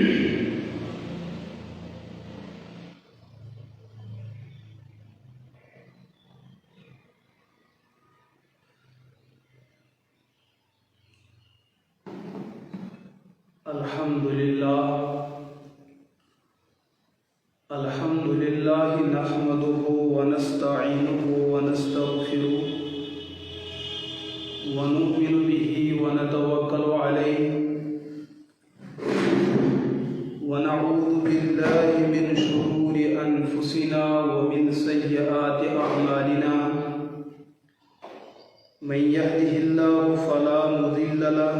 الحمد لله نحمده ونستعينه ونستغفره ونؤمن به ونتوكل عليه ونعوذ بالله من شرور أنفسنا ومن سيئات أعمالنا من يهده الله فلا مضل له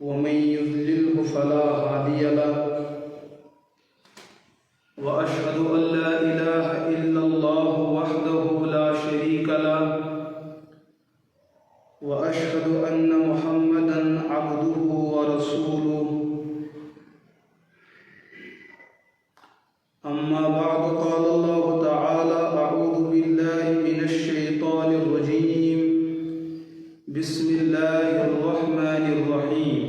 ومن يضلله فلا هادي له وأشهد أن لا إله إلا الله وحده لا شريك له وأشهد أن محمدا عبده ورسوله أما بعد قال الله تعالى أعوذ بالله من الشيطان الرجيم بسم الله الرحمن الرحيم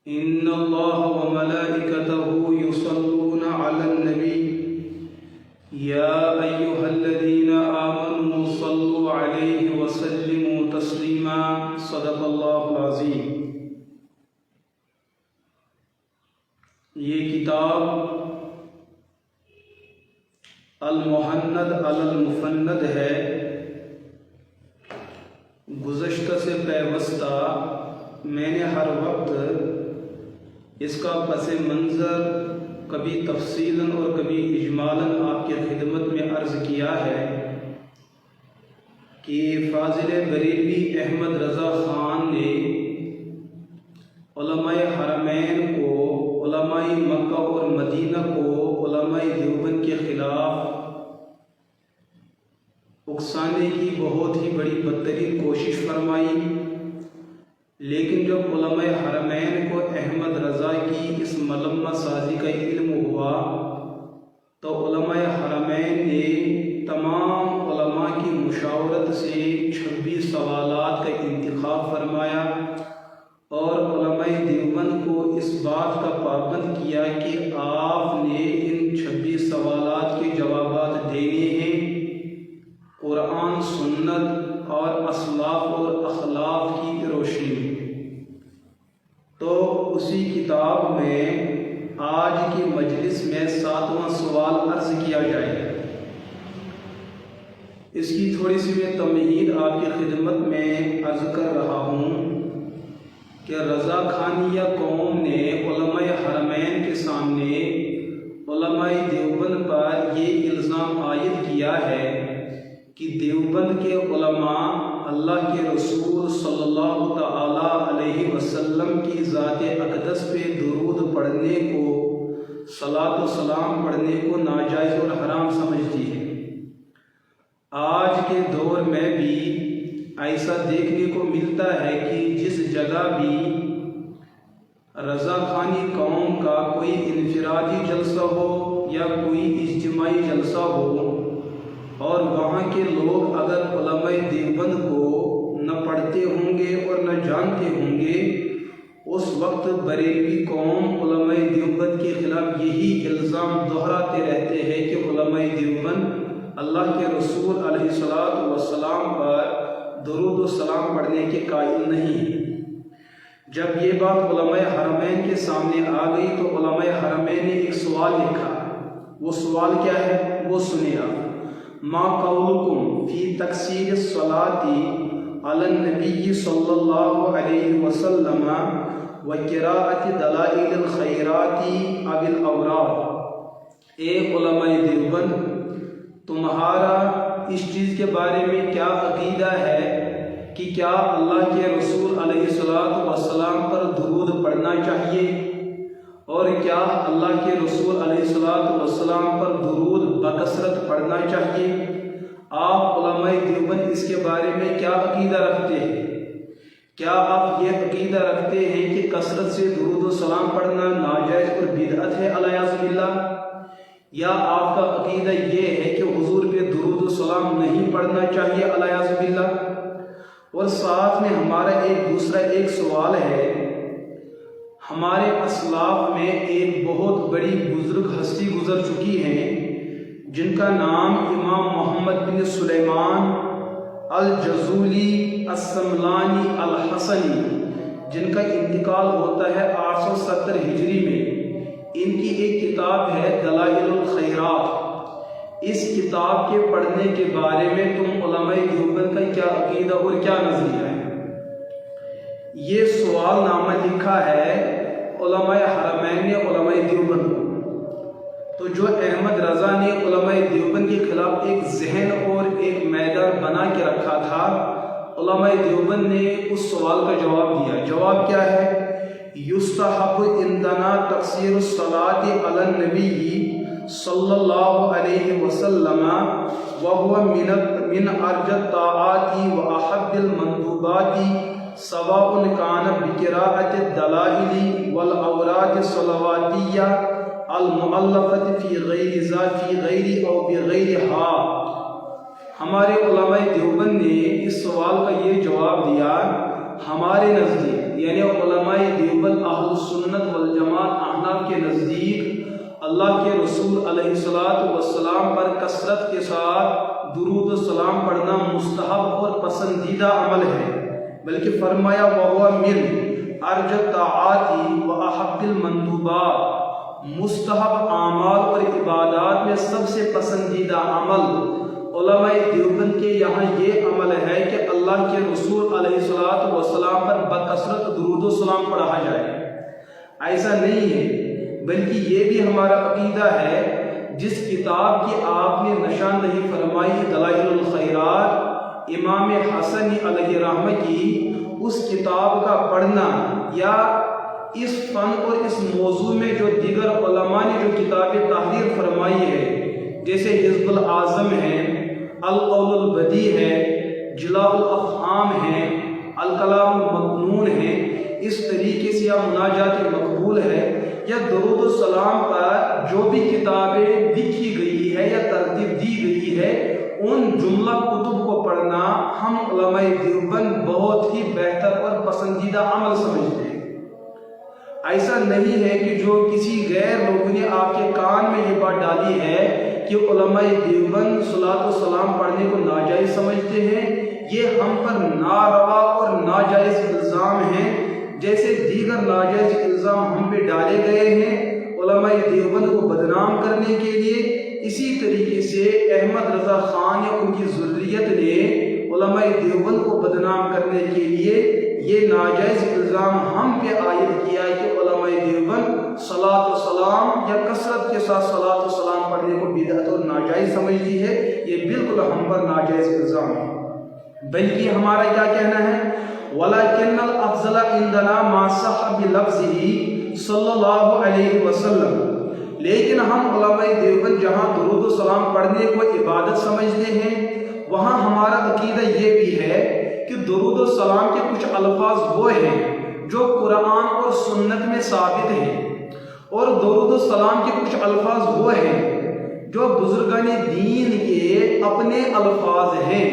إن الله وملائكته يصلون على النبي يا أيها الذين آمنوا صلوا عليه وسلموا تسليما صدق الله العظيم۔ یہ کتاب المحند علی المفند ہے۔ گزشتہ سے پیوستہ میں نے ہر وقت اس کا پس منظر کبھی تفصیلاً اور کبھی اجمالاً آپ کی خدمت میں عرض کیا ہے کہ فاضل بریلوی احمد رضا خان نے علماء حرمین کو، علماء مکہ اور مدینہ کو علماء دیوبند کے خلاف اکسانے کی بہت ہی بڑی بدترین کوشش فرمائی، لیکن جب علماء حرمین کو احمد رضا کی اس ملمہ سازی کا علم ہوا تو علماء حرمین نے تمام علماء کی مشاورت سے 26 سوالات کا انتخاب فرمایا اور علماء دیوبند کو اس بات کا پابند کیا کہ آپ نے ان 26 سوالات کے جوابات دینے ہیں قرآن، سنت اور اسلاف اور اخلاق کی روشنی میں۔ تو اسی کتاب میں آج کی مجلس میں 7واں سوال عرض کیا جائے۔ اس کی تھوڑی سی میں تمہید آپ کی خدمت میں عرض کر رہا ہوں کہ رضا خانیہ قوم نے علماء حرمین کے سامنے علماء دیوبند پر یہ الزام عائد کیا ہے کہ دیوبند کے علماء اللہ کے رسول صلی اللہ تعالی علیہ وسلم کی ذات اقدس پہ درود پڑھنے کو، صلاۃ و سلام پڑھنے کو ناجائز اور حرام سمجھتی ہے۔ آج کے دور میں بھی ایسا دیکھنے کو ملتا ہے کہ جس جگہ بھی رضا خانی قوم کا کوئی انفرادی جلسہ ہو یا کوئی اجتماعی جلسہ ہو اور وہاں کے لوگ اگر علماء دیوبند کو نہ پڑھتے ہوں گے اور نہ جانتے ہوں گے، اس وقت بریلوی قوم علماء دیوبند کے خلاف یہی الزام دہراتے رہتے ہیں کہ علماء دیوبند اللہ کے رسول علیہ السلام پر درود و سلام پڑھنے کے قائل نہیں۔ جب یہ بات علماء حرمین کے سامنے آ گئی تو علماء حرمین نے ایک سوال لکھا۔ وہ سوال کیا ہے وہ سنیے آپ۔ ما قولکم فی تکثیر الصلاۃ علی النبی صلی اللہ علیہ وسلم وقراءۃ دلائل الخیرات اب الاوراد۔ اے علماء دیوبند، تمہارا اس چیز کے بارے میں کیا عقیدہ ہے کہ کیا اللہ کے رسول علیہ السلام پر درود پڑھنا چاہیے اور کیا اللہ کے رسول علیہ السلام پر درود بکثرت پڑھنا چاہیے؟ آپ علماء دیوبند اس کے بارے میں کیا عقیدہ رکھتے ہیں؟ کیا آپ یہ عقیدہ رکھتے ہیں کہ کثرت سے درود و سلام پڑھنا ناجائز اور بدعت ہے علیہ باللہ، یا آپ کا عقیدہ یہ ہے کہ حضور پہ درود و سلام نہیں پڑھنا چاہیے علیہ باللہ؟ اور ساتھ میں ہمارا ایک دوسرا سوال ہے، ہمارے اسلاف میں ایک بہت بڑی بزرگ ہستی گزر چکی ہیں جن کا نام امام محمد بن سلیمان الجزولی السملانی الحسنی، جن کا انتقال ہوتا ہے 870 ہجری میں۔ ان کی ایک کتاب ہے دلائل الخیرات۔ اس کتاب کے پڑھنے کے بارے میں تم علماء دیوبند کا کیا عقیدہ اور کیا نظریہ ہے؟ یہ سوال نامہ لکھا ہے علماء حرمین نے علماء دیوبند کو۔ تو جو احمد رضا نے علماء دیوبند کے خلاف ایک ذہن اور ایک میدان بنا کے رکھا تھا، علماء دیوبند نے اس سوال کا جواب دیا۔ جواب کیا ہے؟ یستحب عندنا تقصیر الصلاۃ علی النبی صلی اللہ علیہ وسلم وهو من ارجى الطاعات واحب المندوبات سواء كان بقراءة الدلائل والاوراد الصلواتية المؤلفة في غير او بغيرها۔ ہمارے علماء دیوبند نے اس سوال کا یہ جواب دیا، ہمارے نزدیک یعنی علماء دیوبند اہل سنت والجماعت احناف کے نزدیک اللہ کے رسول علیہ السلام پر کثرت کے ساتھ درود و سلام پڑھنا مستحب اور پسندیدہ عمل ہے، بلکہ فرمایا وَهُوَ مِنْ أَرْجَى الطَّاعَاتِ وَأَحَبِّ الْمَنْدُوبَاتِ، مستحب اعمال اور عبادات میں سب سے پسندیدہ عمل علماء دیوبند کے یہاں یہ عمل ہے کہ اللہ کے رسول علیہ السلام پر بکثرت درود و سلام پڑھا جائے۔ ایسا نہیں ہے، بلکہ یہ بھی ہمارا عقیدہ ہے جس کتاب کی آپ نے نشاندہی فرمائی دلائل الخیرات امام حسنی علیہ رحمہ کی، اس کتاب کا پڑھنا یا اس فن اور اس موضوع میں جو دیگر علماء نے جو کتابیں تحریر فرمائی ہے، جیسے حزب الاعظم ہے، القول البدیع ہے، جلاء الافہام ہے، الکلام المکنون ہے، اس طریقے سے یا مناجات مقبول ہے یا درود السلام پر جو بھی کتابیں لکھی گئی ہے یا ترتیب دی گئی ہے، ان جملہ کتب کو پڑھنا ہم علماء دیوبند بہت ہی بہتر اور پسندیدہ عمل سمجھتے ہیں۔ ایسا نہیں ہے کہ جو کسی غیر لوگوں نے آپ کے کان میں یہ بات ڈالی ہے کہ علماء دیوبند صلاۃ و سلام پڑھنے کو ناجائز سمجھتے ہیں، یہ ہم پر ناروا اور ناجائز الزام ہیں، جیسے دیگر ناجائز الزام ہم پہ ڈالے گئے ہیں علماء دیوبند کو بدنام کرنے کے لیے۔ اسی طریقے سے احمد رضا خان یا ان کی ذریت نے علماء دیوبند کو بدنام کرنے کے لیے یہ ناجائز الزام ہم پہ عائد کیا ہے کہ علماء دیوبند صلاۃ و سلام یا کثرت کے ساتھ صلاۃ و سلام پڑھنے کو بدعت اور ناجائز سمجھتی ہے۔ یہ بالکل ہم پر ناجائز الزام ہے، بلکہ ہمارا کیا کہنا ہے؟ وَلَكِنَّ الْأَفْضَلَ عِنْدَنَا مَا صَحَّ بِلَفْظِهِ صلی اللہ علیہ وسلم، لیکن ہم علماء دیوبند جہاں درود و سلام پڑھنے کو عبادت سمجھتے ہیں، وہاں ہمارا عقیدہ یہ بھی ہے کہ درود و سلام کے کچھ الفاظ وہ ہیں جو قرآن اور سنت میں ثابت ہیں، اور درود و سلام کے کچھ الفاظ وہ ہیں جو بزرگان دین کے اپنے الفاظ ہیں۔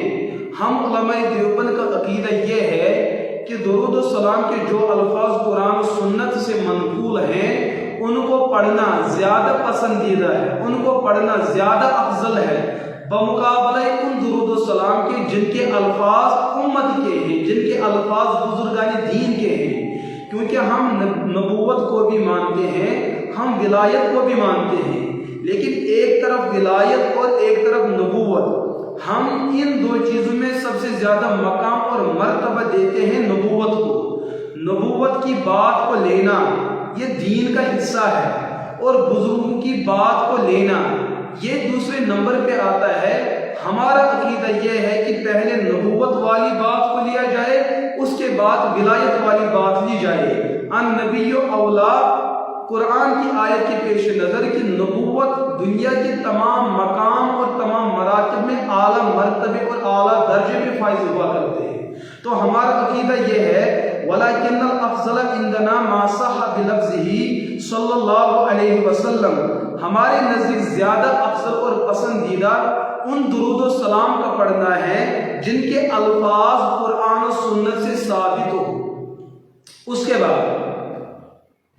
ہم علماء دیوبند کا عقیدہ یہ ہے کہ درود و سلام کے جو الفاظ قرآن و سنت سے منقول ہیں ان کو پڑھنا زیادہ پسندیدہ ہے، ان کو پڑھنا زیادہ افضل ہے بمقابلہ ان درود و سلام کے جن کے الفاظ امت کے ہیں، جن کے الفاظ بزرگان دین کے ہیں، کیونکہ ہم نبوت کو بھی مانتے ہیں، ہم ولایت کو بھی مانتے ہیں، لیکن ایک طرف ولایت اور ایک طرف نبوت، ہم ان دو چیزوں میں سب سے زیادہ مقام اور مرتبہ دیتے ہیں نبوت کو۔ نبوت کی بات کو لینا یہ دین کا حصہ ہے، اور بزرگوں کی بات کو لینا یہ دوسرے نمبر پہ آتا ہے۔ ہمارا عقیدہ یہ ہے کہ پہلے نبوت والی بات کو لیا جائے، اس کے بعد ولایت والی بات لی جائے۔ النبی اولا، قرآن کی آیت کے پیش نظر کہ نبوت دنیا کے تمام مقام اور تمام مراتب میں اعلیٰ مرتبے اور اعلیٰ درجے میں فائز ہوا کرتے ہیں۔ تو ہمارا عقیدہ یہ ہے وَلَكِنَّ الْأَفْضَلَ عِنْدَنَا مَا صَحَّ بِلَفْظِهِ صلی اللہ علیہ وسلم، ہمارے نزدیک زیادہ افضل اور پسندیدہ ان درود و سلام کا پڑھنا ہے جن کے الفاظ قرآن و سنت سے ثابت ہو۔ اس کے بعد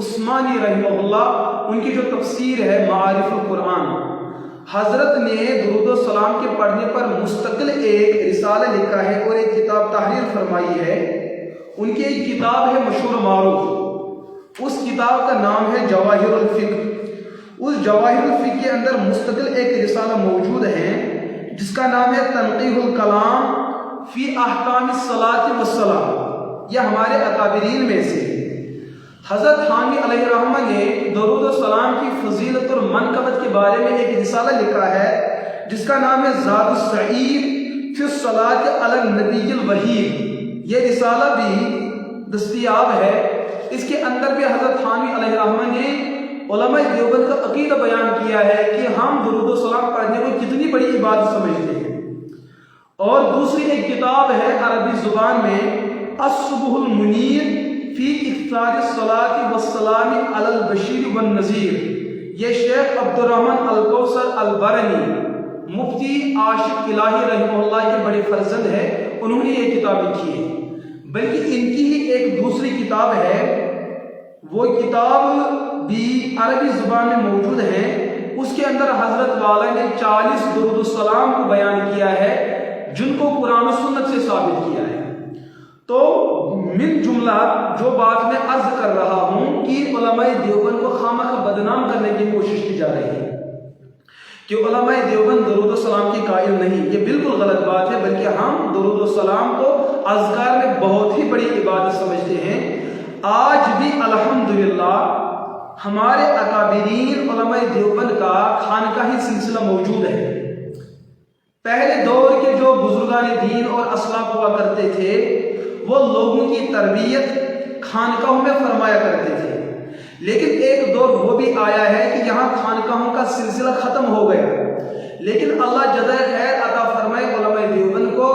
عثمانی رحمہ اللہ، ان کی جو تفسیر ہے معارف القرآن، حضرت نے درود و سلام کے پڑھنے پر مستقل ایک رسالہ لکھا ہے اور ایک کتاب تحریر فرمائی ہے۔ ان کی ایک کتاب ہے مشہور معروف، اس کتاب کا نام ہے جواہر الفقہ۔ اس جواہر الفقہ کے اندر مستقل ایک رسالہ موجود ہے جس کا نام ہے تنقیح الکلام فی احکام الصلاۃ والسلام۔ یہ ہمارے اکابرین میں سے حضرت حامی علیہ الرحمہ نے درود و سلام کی فضیلت اور منقبت کے بارے میں ایک رسالہ لکھا ہے جس کا نام ہے زاد السعید فی الصلاۃ علی النبی الوحید۔ یہ رسالہ بھی دستیاب ہے۔ اس کے اندر بھی حضرت حامی علیہ الرحمہ نے علماء دیوبند کا عقیدہ بیان کیا ہے کہ ہم درود و سلام پڑھنے کو کتنی بڑی عبادت سمجھتے ہیں۔ اور دوسری ایک کتاب ہے عربی زبان میں الصبح المنیر فی اکثار الصلاۃ والسلام علی البشیر والنذیر۔ یہ شیخ عبدالرحمن الکوثر البرنی مفتی عاشق الہی رحمہ اللہ کے بڑے فرزند ہیں، انہوں نے یہ کتاب لکھی ہے۔ بلکہ ان کی ہی ایک دوسری کتاب ہے، وہ کتاب بھی عربی زبان میں موجود ہے۔ اس کے اندر حضرت والا نے 40 درود السلام کو بیان کیا ہے جن کو قرآن و سنت سے ثابت کیا ہے۔ تو من جملہ جو بات میں عرض کر رہا ہوں کہ علماء دیوبند کو خامخواہ بدنام کرنے کی کوشش کی جا رہی ہے کہ علماء دیوبند درود و سلام کی قائل نہیں، یہ بالکل غلط بات ہے، بلکہ ہم درود و سلام کو اذکار میں بہت ہی بڑی عبادت سمجھتے ہیں۔ آج بھی الحمدللہ ہمارے اکابرین علماء دیوبند کا خانقاہی سلسلہ موجود ہے۔ پہلے دور کے جو بزرگان دین اور اسلاف ہوا کرتے تھے وہ لوگوں کی تربیت خانقاہوں میں فرمایا کرتے تھے، لیکن ایک دور وہ بھی آیا ہے کہ یہاں خانقاہوں کا سلسلہ ختم ہو گیا، لیکن اللہ جزائے خیر عطا فرمائے علماء دیوبند کو،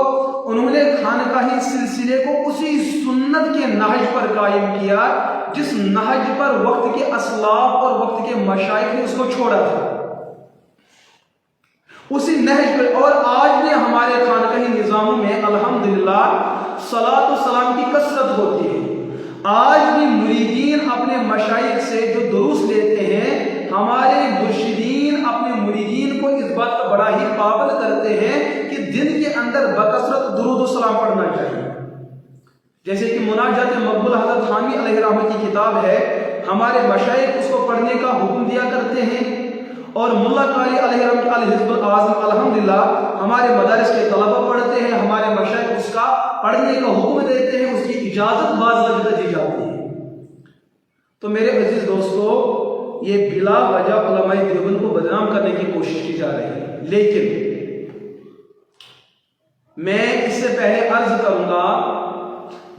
انہوں نے خانقاہی سلسلے کو اسی سنت کے نہج پر قائم کیا جس نہج پر وقت کے اسلاف اور وقت کے مشائخ نے اس کو چھوڑا تھا، اسی نہج پر۔ اور آج بھی ہمارے خانقاہی نظاموں میں الحمدللہ صلاۃ و سلام کی کثرت ہوتی ہے۔ آج بھی مریدین اپنے مشائخ سے جو دروس لیتے ہیں، ہمارے مرشدین اپنے مریدین کو اس بات کا بڑا ہی پابند کرتے ہیں کہ دن کے اندر بکثرت درود و سلام پڑھنا چاہیے۔ جیسے کہ مناجات مقبول حضرت حامی علیہ الرحمہ کی کتاب ہے، ہمارے مشائخ اس کو پڑھنے کا حکم دیا کرتے ہیں، اور ملا قاری علیہ الرحمہ الحزب الاعظم الحمدللہ ہمارے مدارس کے طلبہ پڑھتے ہیں، ہمارے مشائخ اس کا پڑھنے کا حکم دیتے ہیں، اس کی اجازت بعض جگہ دی جاتی ہے۔ تو میرے عزیز دوستو، یہ بلا وجہ علماء دیوبند کو بدنام کرنے کی کوشش کی جا رہی ہے، لیکن میں اس سے پہلے عرض کروں گا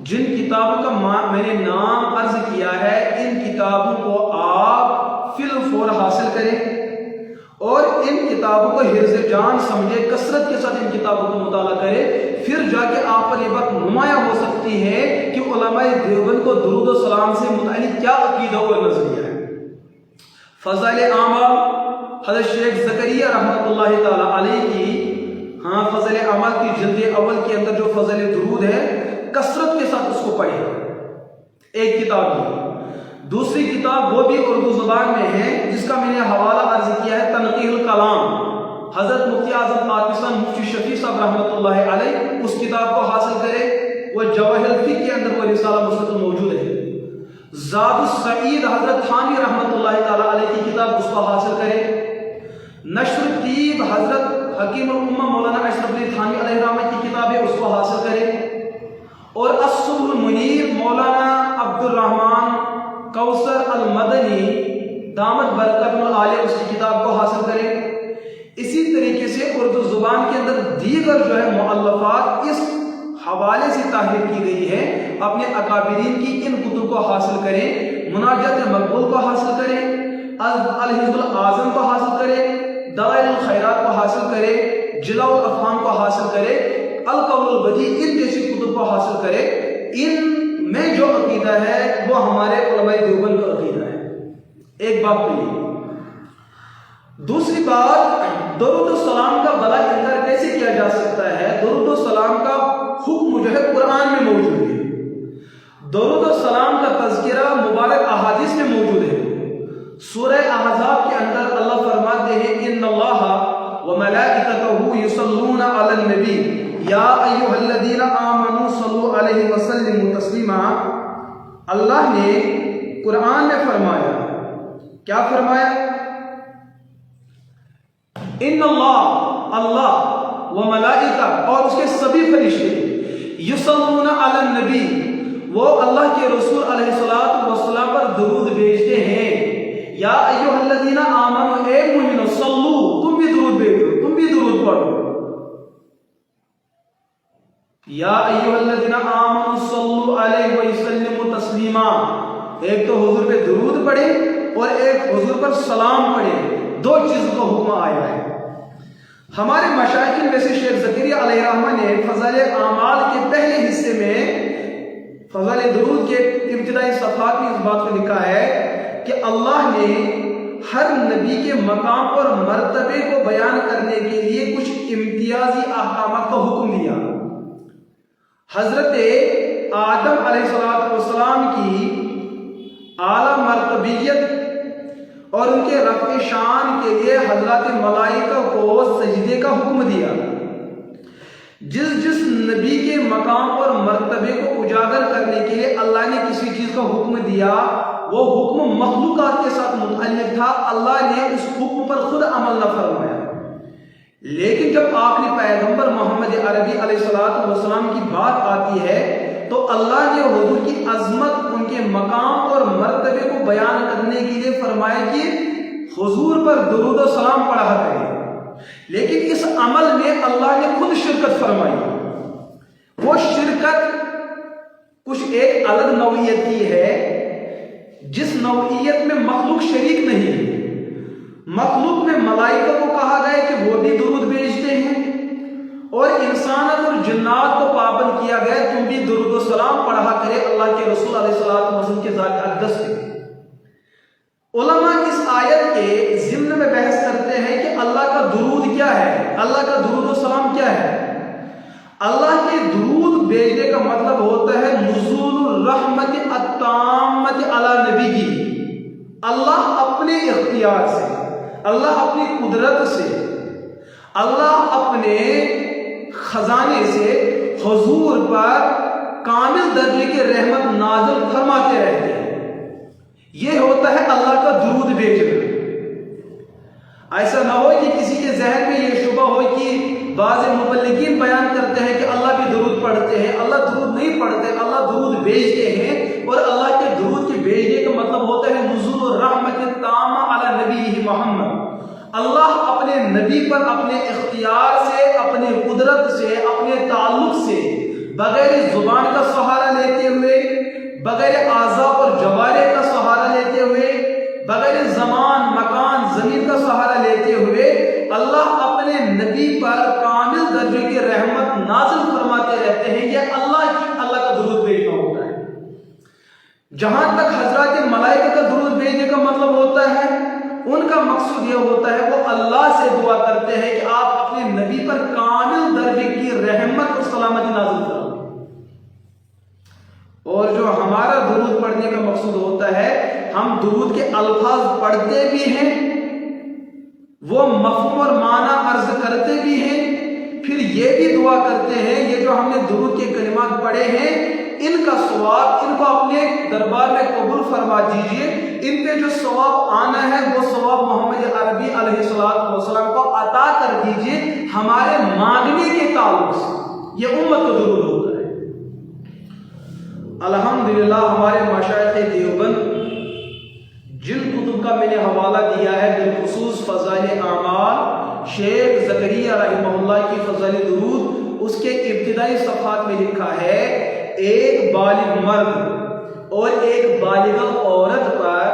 جن کتابوں کا میں نے نام عرض کیا ہے، ان کتابوں کو آپ فی الفور حاصل کریں اور ان کتابوں کو حرز جان سمجھے، کثرت کے ساتھ ان کتابوں کو مطالعہ کرے، پھر جا کے آپ پر یہ بات نمایاں ہو سکتی ہے کہ علماء دیوبند کو درود و سلام سے متعلق کیا عقیدہ اور نظریہ ہے۔ فضائل اعمال حضرت شیخ زکریا رحمۃ اللہ تعالی علیہ کی فضائل اعمال کی جلد اول کے اندر جو فضائل درود ہے، کثرت کے ساتھ اس کو پڑھیں، ایک کتاب ہے۔ دوسری کتاب وہ بھی اردو زبان میں ہے جس کا میں نے حوالہ عرض کیا ہے، تنقیح الکلام، حضرت مفتی اعظم پاکستان مفتی شفیع صاحب رحمۃ اللہ علیہ، اس کتاب کو حاصل کرے۔ وہ جواہر الفقہ کے اندر وہ رسالہ مستقل موجود ہے۔ زاد السعید حضرت حامی رحمۃ اللہ تعالی علیہ کی کتاب، اس کو حاصل کرے۔ نشر الطیب حضرت حکیم الامہ مولانا اشرف علی تھانوی علیہ الرحمہ کی کتاب ہے، اس کو حاصل کرے۔ اور الصبح المنیر مولانا عبد الرحمن کوثر المدنی دامت برکاتہ العالیہ، اس کی کتاب کو حاصل کریں۔ اسی طریقے سے اردو زبان کے اندر دیگر جو ہے مؤلفات اس حوالے سے تحریر کی گئی ہے، اپنے اکابرین کی ان کتب کو حاصل کریں، مناجات مقبول کو حاصل کریں، الحزب الاعظم کو حاصل کریں، دلائل الخیرات کو حاصل کریں، جلاء الافہام کو حاصل کریں، القول البدیع، ان جیسی کتب کو حاصل کریں۔ ان میں جو عقیدہ ہے وہ ہمارے علماء دیوبند کا عقیدہ ہے۔ ایک بات تو یہ، دوسری بات، درود و سلام کا بلا انکار کیسے کیا جا سکتا ہے؟ درود و سلام کا حکم جو ہے قرآن میں موجود ہے۔ درود و سلام کا تذکرہ مبارک احادیث میں موجود ہے۔ سورہ احزاب کے اندر اللہ فرماتے ہیں ان اللہ وملائکتہ یصلون علی النبی یا ایھا الذین آمنوا صلوا علیہ وسلموا تسلیما۔ اللہ نے قرآن میں فرمایا، کیا فرمایا؟ ان اللہ و ملائکہ اور اس کے سبھی فرشتے یصلون علی النبی، وہ اللہ کے رسول علیہ الصلوۃ والسلام پر درود بھیجتے ہیں۔ یا ایھا الذین آمنوا، اے مومنو، صلو، تم بھی درود بھیجو، تم بھی درود پڑھو۔ یا ایھا الذین آمنوا صلوا علیہ وسلموا تسلیما، ایک تو حضور پہ درود پڑھے اور ایک حضور پر سلام پڑھے، دو چیزوں کا حکم آیا ہے۔ ہمارے مشائخ میں سے شیخ زکریا علیہ الرحمہ نے فضائل اعمال کے پہلے حصے میں فضائل درود کے ابتدائی صفحات میں اس بات کو لکھا ہے کہ اللہ نے ہر نبی کے مقام اور مرتبے کو بیان کرنے کے لیے کچھ امتیازی احکامات کا حکم دیا۔ حضرت آدم علیہ السلام کی اعلیٰ مرتبیت اور ان کے رفع شان کے لیے حضرات ملائکہ کو سجدے کا حکم دیا۔ جس نبی کے مقام اور مرتبے کو اجاگر کرنے کے لیے اللہ نے کسی چیز کا حکم دیا، وہ حکم مخلوقات کے ساتھ متعلق تھا، اللہ نے اس حکم پر خود عمل نہ فرمایا۔ لیکن جب آخری پیغمبر محمد عربی علیہ السلام کی بات آتی ہے تو اللہ نے حضور کی عظمت، ان کے مقام اور مرتبے کو بیان کرنے کے لیے فرمایا کہ حضور پر درود و سلام پڑھا کریں۔ لیکن اس عمل میں اللہ نے خود شرکت فرمائی۔ وہ شرکت کچھ ایک الگ نوعیت کی ہے، جس نوعیت میں مخلوق شریک نہیں۔ مخلوق میں ملائکہ کو کہا گیا کہ وہ بھی درود بھیجتے ہیں، اور انسانات اور جنات کو پابند کیا گیا تم بھی درود و سلام پڑھا کرے اللہ کے رسول علیہ السلام کے ذات اقدس پہ۔ علماء اس آیت کے ضمن میں بحث کرتے ہیں کہ اللہ کا درود کیا ہے، اللہ کا درود و سلام کیا ہے۔ اللہ کے درود بھیجنے کا مطلب ہوتا ہے نزول الرحمت التامت علی نبی کی۔ اللہ اپنے اختیار سے، اللہ اپنی قدرت سے، اللہ اپنے خزانے سے حضور پر کامل درجے کی رحمت نازل فرماتے رہتے ہیں۔ یہ ہوتا ہے اللہ کا درود بھیجنا۔ ایسا نہ ہو کہ کسی کے ذہن میں یہ شبہ ہو کہ بعض مبلغین بیان کرتے ہیں کہ اللہ بھی درود پڑھتے ہیں، اللہ درود نہیں پڑھتے، اللہ درود بھیجتے ہیں، اور اللہ کے درود کے بھیجنے کا مطلب ہوتا ہے نزول الرحمت التامہ علی نبی محمد۔ اللہ اپنے نبی پر اپنے اختیار سے، اپنے قدرت سے، اپنے تعلق سے، بغیر زبان کا سہارا لیتے ہوئے، بغیر اعضاء اور جوارح کا سہارا لیتے ہوئے، بغیر زمان، مکان، زمین کا سہارا لیتے ہوئے، اللہ اپنے نبی پر کامل درجے کی رحمت نازل فرماتے رہتے ہیں۔ یہ اللہ کا درود بھیجنا ہوتا ہے۔ جہاں تک حضرات ملائکہ کا درود بھیجنے کا مطلب ہوتا ہے، ان کا مقصود یہ ہوتا ہے وہ اللہ سے دعا کرتے ہیں کہ آپ اپنے نبی پر کامل درجے کی رحمت اور سلامتی نازل کریں۔ اور جو ہمارا درود پڑھنے کا مقصود ہوتا ہے، ہم درود کے الفاظ پڑھتے بھی ہیں، وہ مفہوم اور معنی عرض کرتے بھی ہیں، پھر یہ بھی دعا کرتے ہیں یہ جو ہم نے درود کے کلمات پڑھے ہیں ان کا ثواب ان کو اپنے دربار میں قبول فرما دیجئے، ان پہ جو ثواب آنا ہے وہ ثواب محمد عربی علیہ السلام کو عطا کر دیجئے ہمارے مانگنے کے تعلق سے۔ یہ امت کا درود ہوتا ہے۔ الحمدللہ ہمارے مشائخ دیوبند جن کتب کا میں نے حوالہ دیا ہے، بالخصوص فضائل اعمال، شیخ زکریا رحمہ اللہ کی فضائل درود، اس کے ابتدائی صفحات میں لکھا ہے ایک بالغ مرد اور ایک بالغ عورت پر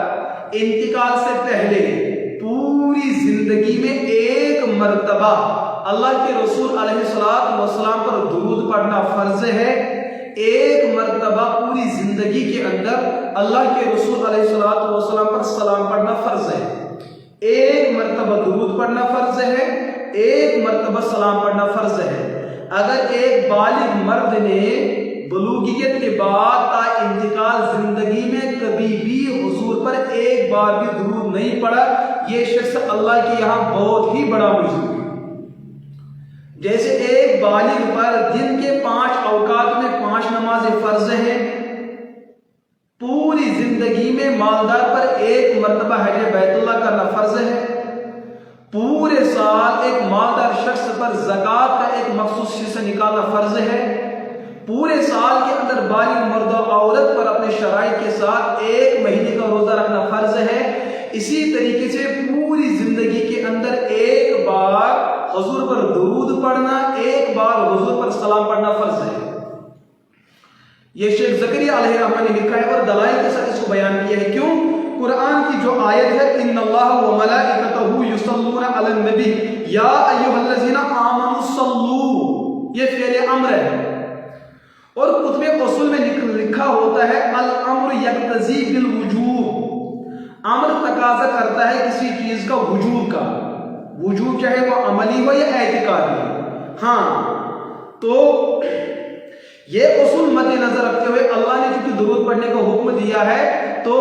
انتقال سے پہلے پوری زندگی میں ایک مرتبہ اللہ کے رسول علیہ السلام پر درود پڑھنا فرض ہے۔ ایک مرتبہ پوری زندگی کے اندر اللہ کے رسول علیہ السلام پر سلام پڑھنا فرض ہے۔ ایک مرتبہ درود پڑھنا فرض ہے، ایک مرتبہ سلام پڑھنا فرض ہے۔ اگر ایک بالغ مرد نے بلوغیت کے بعد تا انتقال زندگی میں کبھی بھی حضور پر ایک بار بھی درود نہیں پڑھا، یہ شخص اللہ کے یہاں بہت ہی بڑا مجرم ہے۔ جیسے ایک بالغ پر دن کے 5 اوقات میں 5 نمازیں فرض ہیں، پوری زندگی میں مالدار پر ایک مرتبہ حج بیت اللہ کرنا فرض ہے، پورے سال ایک مالدار شخص پر زکوٰۃ کا ایک مخصوص حصہ نکالنا فرض ہے، پورے سال کے اندر بالغ مرد و عورت پر اپنے شرائط کے ساتھ 1 مہینے کا روزہ رکھنا فرض ہے۔ اسی طریقے سے پوری زندگی کے اندر ایک بار حضور پر درود پڑھنا، ایک بار حضور پر سلام پڑھنا فرض ہے۔ یہ شیخ زکریا علیہ الرحمہ نے لکھا ہے اور دلائل کے ساتھ اس کو بیان کیا ہے۔ کیوں؟ قرآن کی جو آیت ہے ان اللہ و ملائکتہ یصلون علی النبی یا ایھا الذین آمنوا صلوا، یہ فعل امر ہے، اور کتب اصول میں لکھا ہوتا ہے الامر یقتضی بالوجوب، امر تقاضا کرتا ہے کسی چیز کا وجوب کا، وجوب چاہے وہ عملی ہو یا اعتقادی۔ ہاں، تو یہ اصول مد نظر رکھتے ہوئے اللہ نے چونکہ درود پڑھنے کا حکم دیا ہے تو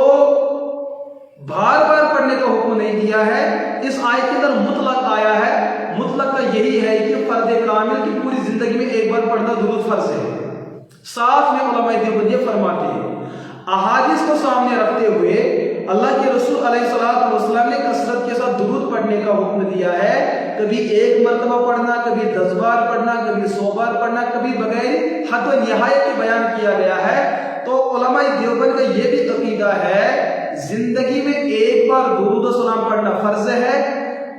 بار بار پڑھنے کا حکم نہیں دیا ہے۔ اس آیت کے اندر مطلق آیا ہے، مطلق کا یہی ہے کہ فرد کامل کی پوری زندگی میں ایک بار پڑھنا درود فرض ہے۔ ساتھ میں علماء دیوبند یہ فرماتے ہیں، احادیث کو سامنے رکھتے ہوئے اللہ کے رسول علیہ الصلوۃ والسلام نے کثرت کے ساتھ درود پڑھنے کا حکم دیا ہے، کبھی 1 مرتبہ پڑھنا، کبھی 10 بار پڑھنا، کبھی 100 بار پڑھنا، کبھی بغیر حد و نہایت کے بیان کیا گیا ہے۔ تو علماء دیوبند کا یہ بھی عقیدہ ہے زندگی میں ایک بار درود و سلام پڑھنا فرض ہے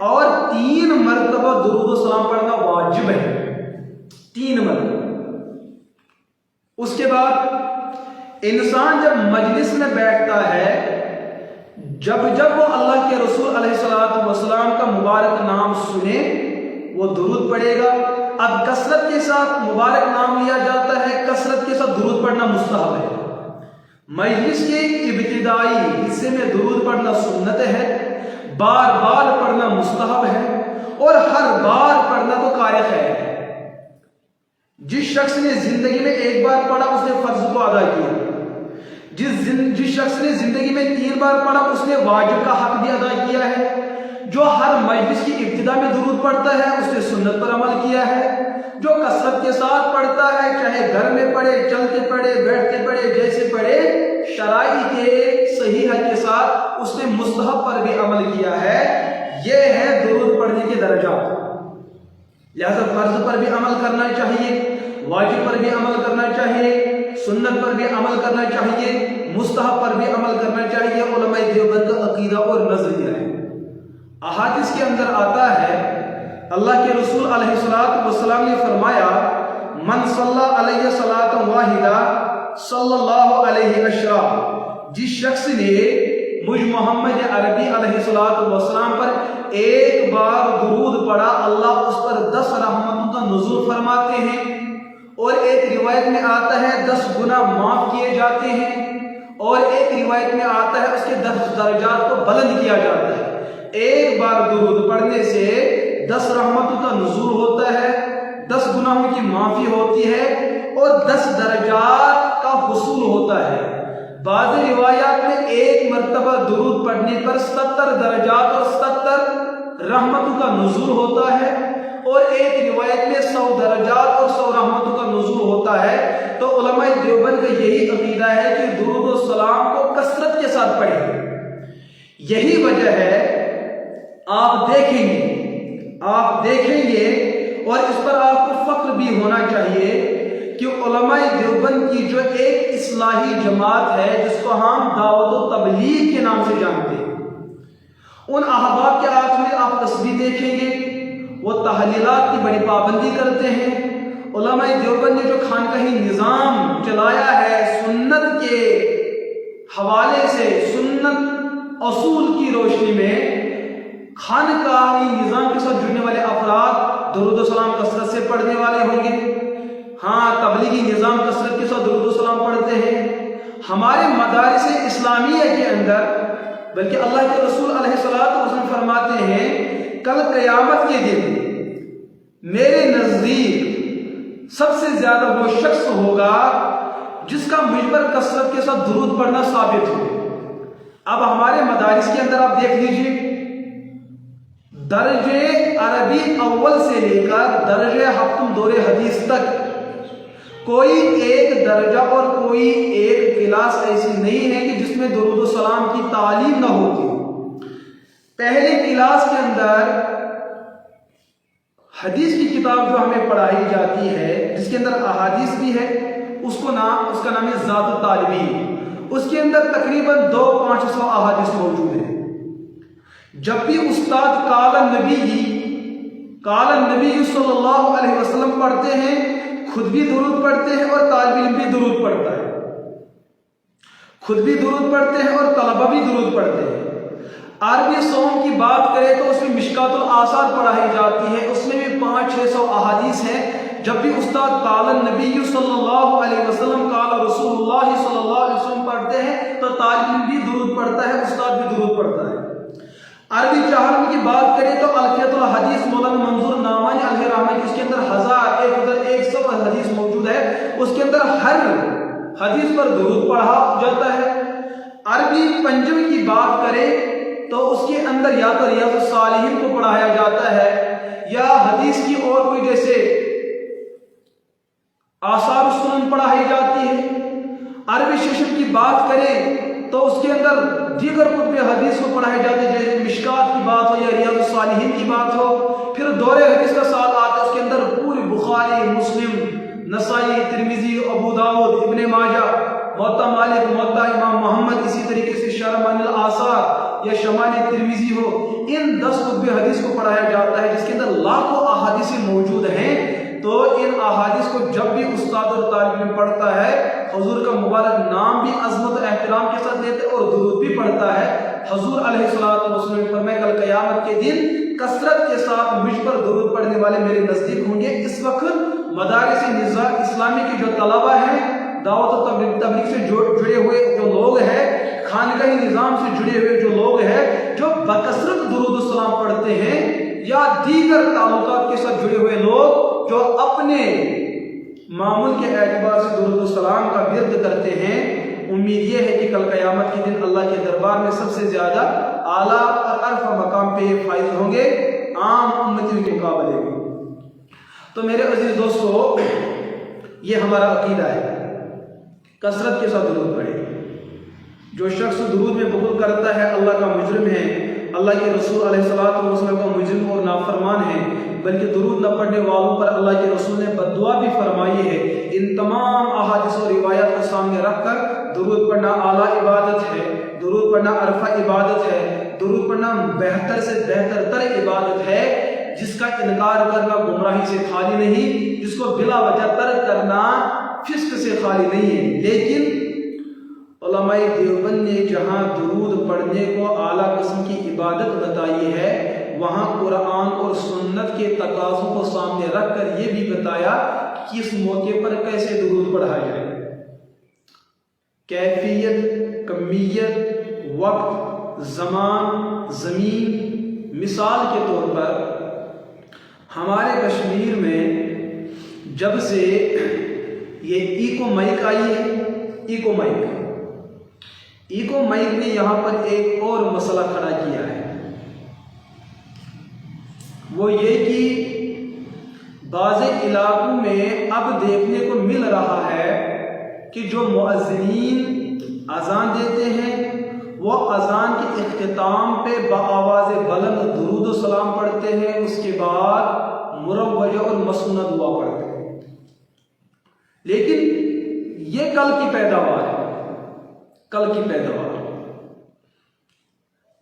اور 3 مرتبہ درود و سلام پڑھنا واجب ہے، 3 مرتبہ۔ اس کے بعد انسان جب مجلس میں بیٹھتا ہے، جب وہ اللہ کے رسول علیہ الصلوۃ والسلام کا مبارک نام سنے وہ درود پڑھے گا۔ اب کثرت کے ساتھ مبارک نام لیا جاتا ہے، کثرت کے ساتھ درود پڑھنا مستحب ہے۔ مجلس کے ابتدائی حصے میں درود پڑھنا سنت ہے، بار بار پڑھنا مستحب ہے، اور ہر بار پڑھنا تو قائل ہے۔ جس شخص نے زندگی میں ایک بار پڑھا اس نے فرض کو ادا کیا، جس شخص نے زندگی میں 3 بار پڑھا اس نے واجب کا حق بھی ادا کیا ہے۔ جو ہر مجلس کی ابتدا میں درود پڑھتا ہے اس نے سنت پر عمل کیا ہے۔ جو کثرت کے ساتھ پڑھتا ہے، چاہے گھر میں پڑھے، چلتے پڑھے، بیٹھتے پڑھے، جیسے پڑھے، شرائط کے صحیح کے ساتھ اس نے مستحب پر بھی عمل کیا ہے۔ یہ ہے درود پڑھنے کے درجات۔ لہذا فرض پر بھی عمل کرنا چاہیے، واجب پر بھی عمل کرنا چاہیے، سنت پر بھی عمل کرنا چاہیے، مستحب پر بھی عمل کرنا چاہیے۔ علماء دیوبند کا عقیدہ اور نظریہ ہے۔ احادیث کے اندر آتا ہے اللہ کے رسول علیہ الصلوۃ والسلام نے فرمایا من صلی علیہ صلاۃ واحدہ صلی اللہ علیہ عشرہ، جس شخص نے مجھ محمد عربی علیہ الصلوۃ والسلام پر ایک بار درود پڑھا اللہ اس پر 10 رحمتوں کا نزول فرماتے ہیں، اور ایک روایت میں آتا ہے 10 گناہ معاف کیے جاتے ہیں، اور ایک روایت میں آتا ہے اس کے 10 درجات کو بلند کیا جاتا ہے۔ ایک بار درود پڑھنے سے 10 رحمتوں کا نزول ہوتا ہے، 10 گناہوں کی معافی ہوتی ہے، اور 10 درجات کا حصول ہوتا ہے۔ بعض روایات میں ایک مرتبہ درود پڑھنے پر 70 درجات اور 70 رحمتوں کا نزول ہوتا ہے، اور ایک روایت میں 100 درجات اور 100 رحمتوں کا نزول ہوتا ہے۔ تو علماء دیوبند کا یہی عقیدہ ہے کہ درود و سلام کو کثرت کے ساتھ پڑھیں۔ یہی وجہ ہے آپ دیکھیں گے اور اس پر آپ کو فخر بھی ہونا چاہیے کہ علماء دیوبند کی جو ایک اصلاحی جماعت ہے جس کو ہم دعوت و تبلیغ کے نام سے جانتے ہیں، ان احباب کے ہاتھ میں آپ تسبیح دیکھیں گے، وہ تحلیلات کی بڑی پابندی کرتے ہیں۔ علماء دیوبند نے جو خانقاہی نظام چلایا ہے سنت کے حوالے سے، سنت اصول کی روشنی میں، خانقاہی نظام کے ساتھ جڑنے والے افراد درود و سلام کثرت سے پڑھنے والے ہوں گے۔ ہاں، تبلیغی نظام کثرت کے ساتھ درود و سلام پڑھتے ہیں۔ ہمارے مدارس اسلامیہ کے اندر بلکہ اللہ کے رسول علیہ الصلوۃ والسلام فرماتے ہیں کل قیامت کے دن میرے نزدیک سب سے زیادہ وہ شخص ہوگا جس کا مجھ پر کثرت کے ساتھ درود پڑھنا ثابت ہو۔ اب ہمارے مدارس کے اندر آپ دیکھ لیجئے، درجے عربی اول سے لے کر درجے ہفتم دور حدیث تک کوئی ایک درجہ اور کوئی ایک کلاس ایسی نہیں ہے کہ جس میں درود و سلام کی تعلیم نہ ہوتی۔ پہلے کلاس کے اندر حدیث کی کتاب جو ہمیں پڑھائی جاتی ہے، جس کے اندر احادیث بھی ہے، اس کا نام ہے ذات الطالبین۔ اس کے اندر تقریباً 200-500 احادیث موجود ہیں۔ جب بھی استاد قال النبی صلی اللہ علیہ وسلم پڑھتے ہیں، خود بھی درود پڑھتے ہیں اور طالب علم بھی درود پڑھتا ہے، خود بھی درود پڑھتے ہیں اور طلبہ بھی درود پڑھتے ہیں۔ عربی صوم کی بات کریں تو اس میں مشکات الآثار پڑھائی جاتی ہے، اس میں بھی 500-600 احادیث ہیں۔ جب بھی استاد قال النبی صلی اللہ علیہ وسلم قال رسول اللہ صلی اللہ علیہ وسلم پڑھتے ہیں تو طالب علم بھی درود پڑھتا ہے، استاد بھی درود پڑھتا ہے۔ عربی چہارم کی بات کریں تو الفیۃ الحدیث مولانا منظور نعمانی علیہ رحمہ، جس کے اندر 1100 حدیث موجود ہے، اس کے اندر ہر حدیث پر درود پڑھا جاتا ہے۔ عربی پنجم کی بات کریں تو اس کے اندر یا تو ریاض الصالحین کو پڑھایا جاتا ہے یا حدیث کی اور کوئی جیسے آثار السنن پڑھائی جاتی ہے۔ عربی ششم کی بات کریں تو اس کے اندر دیگر کتب حدیث کو پڑھائے جاتے ہیں، جیسے مشکات کی بات ہو یا ریاض الصالحین کی بات ہو۔ پھر دور حدیث کا سال آتا ہے، اس کے اندر پوری بخاری، مسلم، نسائی، ترمذی، ابو داؤد، ابن ماجہ، موطا مالک، موطا امام محمد، اسی طریقے سے شرمان الآثار یا شمان ترمذی ہو، ان 10 کتب حدیث کو پڑھایا جاتا ہے، جس کے اندر لاکھوں احادیث موجود ہیں۔ تو ان احادیث کو جب بھی استاد اور طالب علم پڑھتا ہے، حضور کا مبارک نام بھی عظمت و احترام کے ساتھ لیتے اور درود بھی پڑھتا ہے۔ حضور علیہ الصلوۃ والسلام نے فرمایا کل قیامت کے دن کثرت کے ساتھ مجھ پر درود پڑھنے والے میرے نزدیک ہوں گے۔ اس وقت مدارس نظام اسلامی کے جو طلبہ ہیں، دعوت و تبلیغ سے جڑے ہوئے جو لوگ ہیں، خانقاہی نظام سے جڑے ہوئے جو لوگ ہیں، جو بکثرت درود و سلام پڑھتے ہیں، یا دیگر تعلقات کے ساتھ جڑے ہوئے لوگ جو اپنے معمول کے اعتبار سے درود و سلام کا ورد کرتے ہیں، امید یہ ہے کہ کل قیامت کے دن اللہ کے دربار میں سب سے زیادہ اعلیٰ اور عرفہ مقام پہ فائز ہوں گے عام امتیوں کے مقابلے میں۔ تو میرے عزیز دوستو، یہ ہمارا عقیدہ ہے، کثرت کے ساتھ درود پڑھیں۔ جو شخص درود میں بخل کرتا ہے اللہ کا مجرم ہے، اللہ کے رسول علیہ السلام کا مجرم اور نافرمان ہے، بلکہ درود نہ پڑھنے والوں پر اللہ کے رسول نے بد دعا بھی فرمائی ہے۔ ان تمام احادیث و روایات کو سامنے رکھ کر درود پڑھنا اعلیٰ عبادت ہے، درود پڑھنا عرفہ عبادت ہے، درود پڑھنا بہتر سے بہتر تر عبادت ہے، جس کا انکار کرنا گمراہی سے خالی نہیں، جس کو بلا وجہ ترک کرنا فسق سے خالی نہیں ہے۔ لیکن علماء دیوبند نے جہاں درود پڑھنے کو اعلیٰ قسم کی عبادت بتائی ہے، وہاں قرآن اور سنت کے تقاضوں کو سامنے رکھ کر یہ بھی بتایا کہ اس موقع پر کیسے درود پڑھا جائے۔ کیفیت، کمیت، وقت، زمان، زمین۔ مثال کے طور پر ہمارے کشمیر میں جب سے یہ ایکو مائک آئی ہے، ایکو مائک نے یہاں پر ایک اور مسئلہ کھڑا کیا ہے، وہ یہ کہ بعض علاقوں میں اب دیکھنے کو مل رہا ہے کہ جو مؤذنین اذان دیتے ہیں وہ اذان کے اختتام پہ بآواز بلند درود و سلام پڑھتے ہیں، اس کے بعد مروجہ اور مسنونہ دعا پڑھتے ہیں۔ لیکن یہ کل کی پیداوار ہے،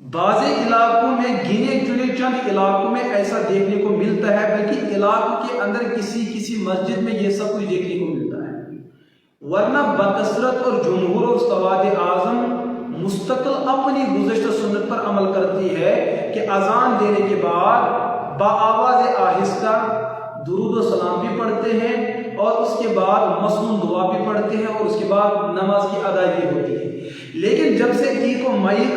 بعض علاقوں میں گنے چنے چند علاقوں میں ایسا دیکھنے کو ملتا ہے، بلکہ علاقوں کے اندر کسی مسجد میں یہ سب کچھ دیکھنے کو ملتا ہے، ورنہ بکثرت اور جمہور و سواد اعظم مستقل اپنی گزشتہ سنت پر عمل کرتی ہے کہ اذان دینے کے بعد بآواز آہستہ درود و سلام بھی پڑھتے ہیں اور اس کے بعد مسنون دعا بھی پڑھتے ہیں اور اس کے بعد نماز کی ادائیگی ہوتی ہے۔ لیکن جب سے ایکو مائک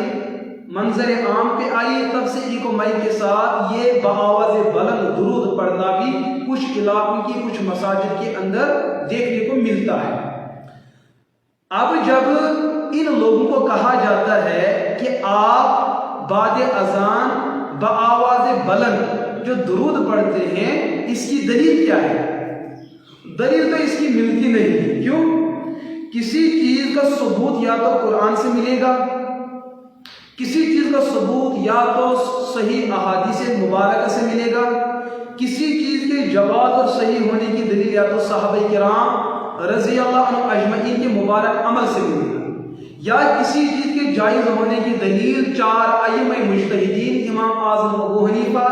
منظر عام پہ آئی، تب سے ایکو مائک کے ساتھ یہ بآواز بلند درود پڑھنا بھی کچھ علاقوں کی کچھ مساجد کے اندر دیکھنے کو ملتا ہے۔ اب جب ان لوگوں کو کہا جاتا ہے کہ آپ بعد اذان بآواز بلند جو درود پڑھتے ہیں اس کی دلیل کیا ہے؟ دلیل تو اس کی ملتی نہیں. کیوں؟ کسی چیز کا ثبوت یا تو قرآن سے ملے گا، کسی چیز کا ثبوت یا تو صحیح احادیث مبارکہ سے ملے گا، کسی چیز کے جواز اور صحیح ہونے کی دلیل یا تو صحابہ کرام رضی اللہ عنہ اجمعین کے مبارک عمل سے ملے گا، یا کسی چیز کے جائز ہونے کی دلیل چار ائمہ مجتہدین امام اعظم ابو حنیفہ،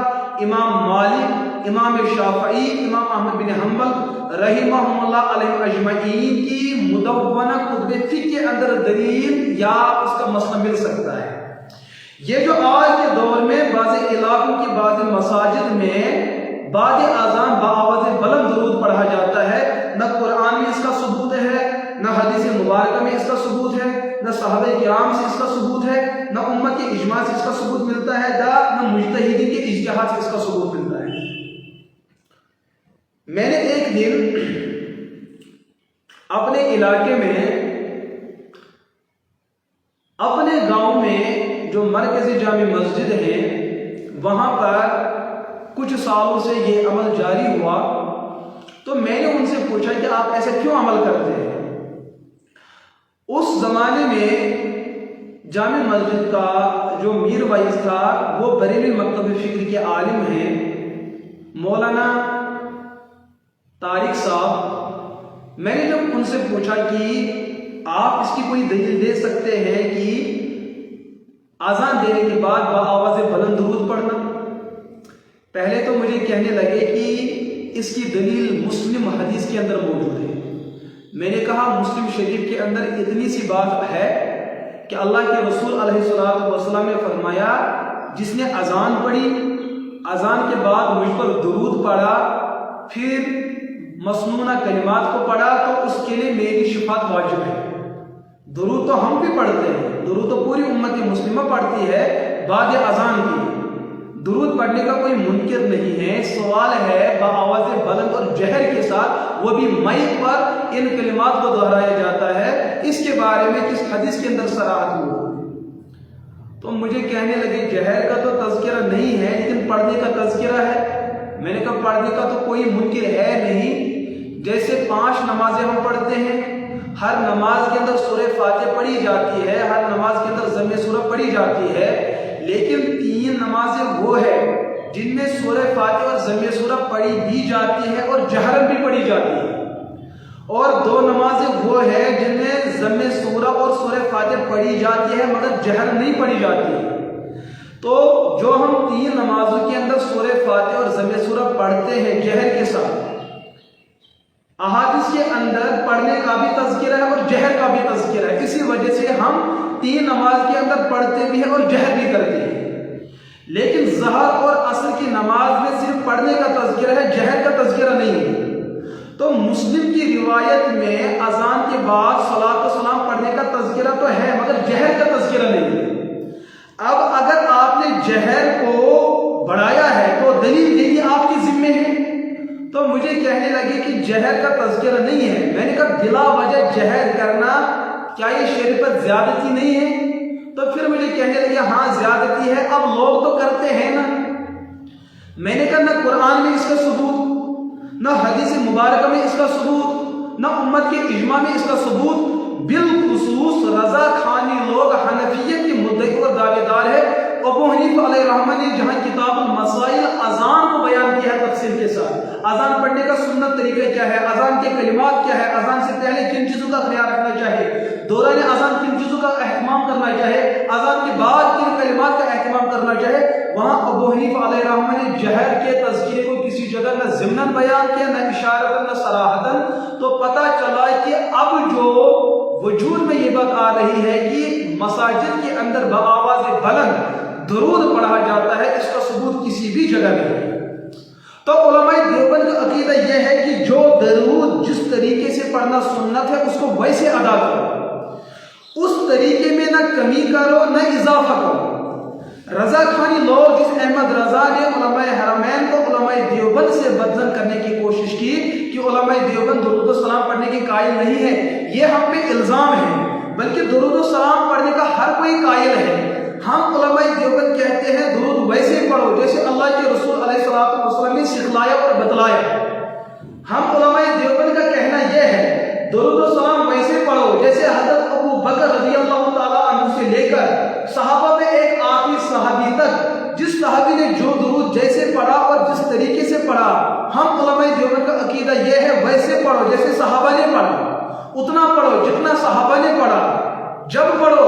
امام مالک، امام شافعی، امام احمد بن حنبل رحمہم اللہ علیہ اجمعین کی مدونہ کتب فقہ کے اندر دلیل یا اس کا مسئلہ مل سکتا ہے. یہ جو آج کے دور میں بعض علاقوں کی بعض مساجد میں بعد اذان بآواز بلند درود پڑھا جاتا ہے، نہ قرآن میں اس کا ثبوت ہے، نہ حدیث مبارکہ میں اس کا ثبوت ہے، نہ صحابہ کرام سے اس کا ثبوت ہے، نہ امت کے اجماع سے اس کا ثبوت ملتا ہے، نہ مجتہدین کے اجتہاد سے اس کا ثبوت ملتا ہے. میں نے ایک دن اپنے علاقے میں اپنے گاؤں میں جو مرکزی جامع مسجد ہے وہاں پر کچھ سالوں سے یہ عمل جاری ہوا، تو میں نے ان سے پوچھا کہ آپ ایسا کیوں عمل کرتے ہیں؟ اس زمانے میں جامع مسجد کا جو میر وائز تھا وہ بریلی مکتب فکر کے عالم ہیں مولانا طارق صاحب. میں نے جب ان سے پوچھا کہ آپ اس کی کوئی دلیل دے سکتے ہیں کہ اذان دینے کے بعد بآواز بلند درود پڑھنا، پہلے تو مجھے کہنے لگے کہ اس کی دلیل مسلم حدیث کے اندر موجود ہے. میں نے کہا مسلم شریف کے اندر اتنی سی بات ہے کہ اللہ کے رسول علیہ الصلوۃ والسلام نے فرمایا جس نے اذان پڑھی، اذان کے بعد مجھ پر درود پڑھا، پھر مسنونہ کلمات کو پڑھا تو اس کے لیے میری شفاعت واجب ہے. درود تو ہم بھی پڑھتے ہیں، درود تو پوری امت مسلمہ پڑھتی ہے بعد اذان کی، درود پڑھنے کا کوئی منکر نہیں ہے. سوال ہے بآواز بلند اور جہر کے ساتھ، وہ بھی مائک پر ان کلمات کو دہرایا جاتا ہے، اس کے بارے میں کس حدیث کے اندر صراحت ہوئی؟ تو مجھے کہنے لگے جہر کا تو تذکرہ نہیں ہے لیکن پڑھنے کا تذکرہ ہے. میں نے کہا پڑھنے کا تو کوئی منکر ہے نہیں. جیسے 5 نمازیں ہم پڑھتے ہیں، ہر نماز کے اندر سورہ فاتحہ پڑھی جاتی ہے، ہر نماز کے اندر ضم سورہ پڑھی جاتی ہے، لیکن 3 نمازیں وہ ہے جن میں سورہ فاتحہ اور ضم سورہ پڑھی بھی جاتی ہے اور جہرن بھی پڑھی جاتی ہے، اور 2 نمازیں وہ ہے جن میں ضم سورہ اور سورہ فاتحہ پڑھی جاتی ہے مگر جہر نہیں پڑھی جاتی ہے. تو جو ہم 3 نمازوں کے اندر سورہ فاتحہ اور ضم سورہ پڑھتے ہیں جہر کے ساتھ، احادیث کے اندر پڑھنے کا بھی تذکرہ ہے اور جہر کا بھی تذکرہ ہے. اسی وجہ سے ہم 3 نماز کے اندر پڑھتے بھی ہیں اور جہر بھی کرتے ہیں. لیکن ظہر اور عصر کی نماز میں صرف پڑھنے کا تذکرہ ہے، جہر کا تذکرہ نہیں ہے. تو مسلم کی روایت میں اذان کے بعد صلاۃ و سلام پڑھنے کا تذکرہ تو ہے مگر جہر کا تذکرہ نہیں ہے. اب اگر آپ نے جہر کو بڑھایا ہے تو دلیل دینی آپ کے ذمے ہے. تو مجھے کہنے لگے کہ جہر کا تذکرہ نہیں ہے. میں نے کہا بلا وجہ جہر کرنا کیا یہ شریعت زیادتی نہیں ہے؟ تو پھر مجھے کہنے لگے ہاں زیادتی ہے، اب لوگ تو کرتے ہیں نا. میں نے کہا نہ قرآن میں اس کا ثبوت، نہ حدیث مبارکہ میں اس کا ثبوت، نہ امت کے اجماع میں اس کا ثبوت. بالخصوص رضا خانی لوگ حنفیت کے مدعی اور دعوے دار ہے. ابو حنیفہ علیہ رحمہ نے جہاں کتاب المسائل اذان کو بیان کیا ہے تفصیل کے ساتھ، اذان پڑھنے کا سنت طریقہ کیا ہے، اذان کے کلمات کیا ہے، اذان سے پہلے کن چیزوں کا خیال رکھنا چاہیے، دوران اذان کن چیزوں کا اہتمام کرنا چاہیے، اذان کے بعد کن کلمات کا اہتمام کرنا چاہیے، وہاں ابو حنیفہ علیہ رحمہ نے جہر کے تذکرے کو کسی جگہ نہ ضمناً بیان کیا، نہ اشارتاً، نہ صراحتاً. تو پتہ چلا کہ اب جو وجود میں یہ بات آ رہی ہے کہ مساجد کے اندر بآواز بلند درود پڑھا جاتا ہے، اس کا ثبوت کسی بھی جگہ نہیں ہے. تو علماء دیوبند کا عقیدہ یہ ہے کہ جو درود جس طریقے سے پڑھنا سنت ہے اس کو ویسے ادا کرو، اس طریقے میں نہ کمی کرو نہ اضافہ کرو. رضا خانی لوگ جس احمد رضا نے علماء حرمین کو علماء دیوبند سے بدزن کرنے کی کوشش کی کہ علماء دیوبند درود و سلام پڑھنے کے قائل نہیں ہے، یہ ہم پہ الزام ہے، بلکہ درود و سلام پڑھنے کا ہر کوئی قائل ہے۔ ہم علماء دیوبند کہتے ہیں درود ویسے پڑھو جیسے اللہ کے رسول علیہ السلام نے سکھلایا اور بتلایا۔ ہم علماء دیوبند کا کہنا یہ ہے درود و سلام ویسے پڑھو جیسے حضرت ابو بکر رضی اللہ تعالیٰ عنہ سے لے کر صحابہ میں ایک آخری صحابی تک جس صحابی نے جو درود جیسے پڑھا اور جس طریقے سے پڑھا، ہم علماء دیوبند کا عقیدہ یہ ہے ویسے پڑھو جیسے صحابہ نے پڑھا، اتنا پڑھو جتنا صحابہ نے پڑھا، جب پڑھو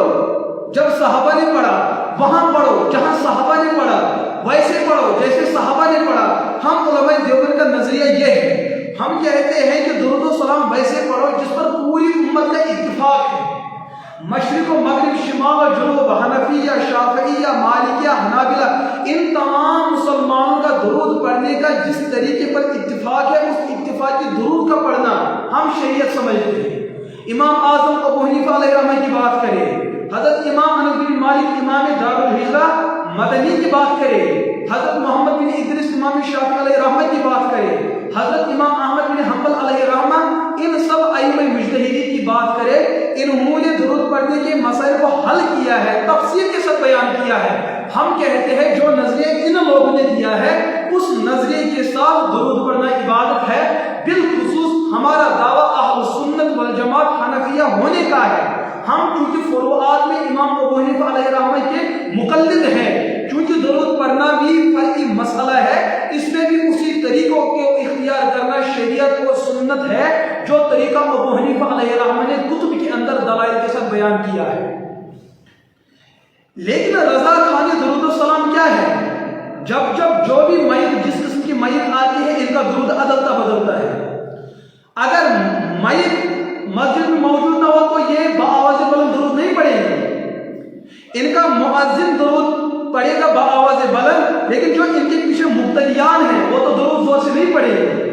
جب صحابہ نے پڑھا، وہاں پڑھو جہاں صحابہ نے پڑھا، ویسے پڑھو جیسے صحابہ نے پڑھا۔ ہم علماء دیوبند کا نظریہ یہ ہے، ہم کہتے ہیں کہ درود و سلام ویسے پڑھو جس پر پوری امت کا اتفاق ہے، مشرق و مغرب، شمال و جنوب، حنفیہ، شافعیہ، مالکیہ، حنابلہ، ان تمام مسلمانوں کا درود پڑھنے کا جس طریقے پر اتفاق ہے، اس اتفاقی درود کا پڑھنا ہم شریعت سمجھتے ہیں۔ امام اعظم ابو حنیفہ علیہ رحمہ کی بات کرے، حضرت امام انس بن مالک امام دار الہجرہ مدنی کی بات کرے، حضرت محمد بن ادریس امام شافعی علیہ رحمہ کی بات کرے، حضرت امام احمد بن حنبل علیہ رحمہ، ان سب ائمہ مجتہدین کی بات کرے، انہوں نے درود پڑھنے کے مسائل کو حل کیا ہے، تفصیل کے ساتھ بیان کیا ہے۔ ہم کہتے ہیں جو نظریہ ان لوگوں نے دیا ہے اس نظریے کے ساتھ درود پڑھنا عبادت ہے۔ بالخصوص ہمارا دعویٰ اہل سنت والجماعت حنفیہ ہونے کا ہے۔ ہم چونکہ فروعات میں امام ابو حنیفہ علیہ رحمہ کے مقلد ہیں، چونکہ درود پڑھنا بھی فرعی مسئلہ ہے، اس میں بھی اسی طریقوں کو اختیار کرنا شریعت و سنت ہے جو طریقہ ابو حنیفہ علیہ رحمہ نے کتب کے اندر دلائل کے ساتھ بیان کیا ہے۔ لیکن رضا خوانی درود و سلام کیا ہے؟ جب جو بھی میت، جس قسم کی میت آتی ہے، ان کا درود عدلتا بدلتا ہے۔ اگر میت مسجد میں موجود نہ ہو تو یہ بآواز بلند درود نہیں پڑھیں گے، ان کا مؤذن درود پڑھے گا بآواز بلند، لیکن جو ان کے پیچھے مقتدیان ہیں وہ تو درود زور سے نہیں پڑھیں گے۔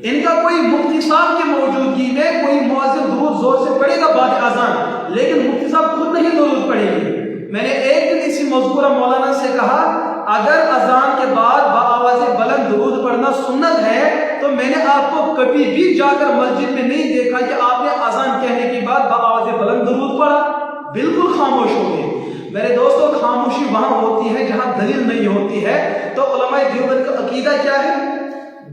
ان کا کوئی مفتی صاحب کی موجودگی میں کوئی مؤذن درود زور سے پڑھے گا بعد اذان، لیکن مفتی صاحب خود نہیں درود پڑھیں گے۔ میں نے ایک دن اسی مذکورہ مولانا سے کہا اگر اذان کے بعد بآواز بلند درود پڑھنا سنت ہے تو میں نے آپ کو کبھی بھی جا کر مسجد میں نہیں دیکھا کہ آپ نے اذان کہنے کے بعد بآواز بلند درود پڑھا، بالکل خاموش ہو گئے۔ میرے دوستو، خاموشی وہاں ہوتی ہے جہاں دلیل نہیں ہوتی ہے۔ تو علماء دیوبند کا عقیدہ کیا ہے؟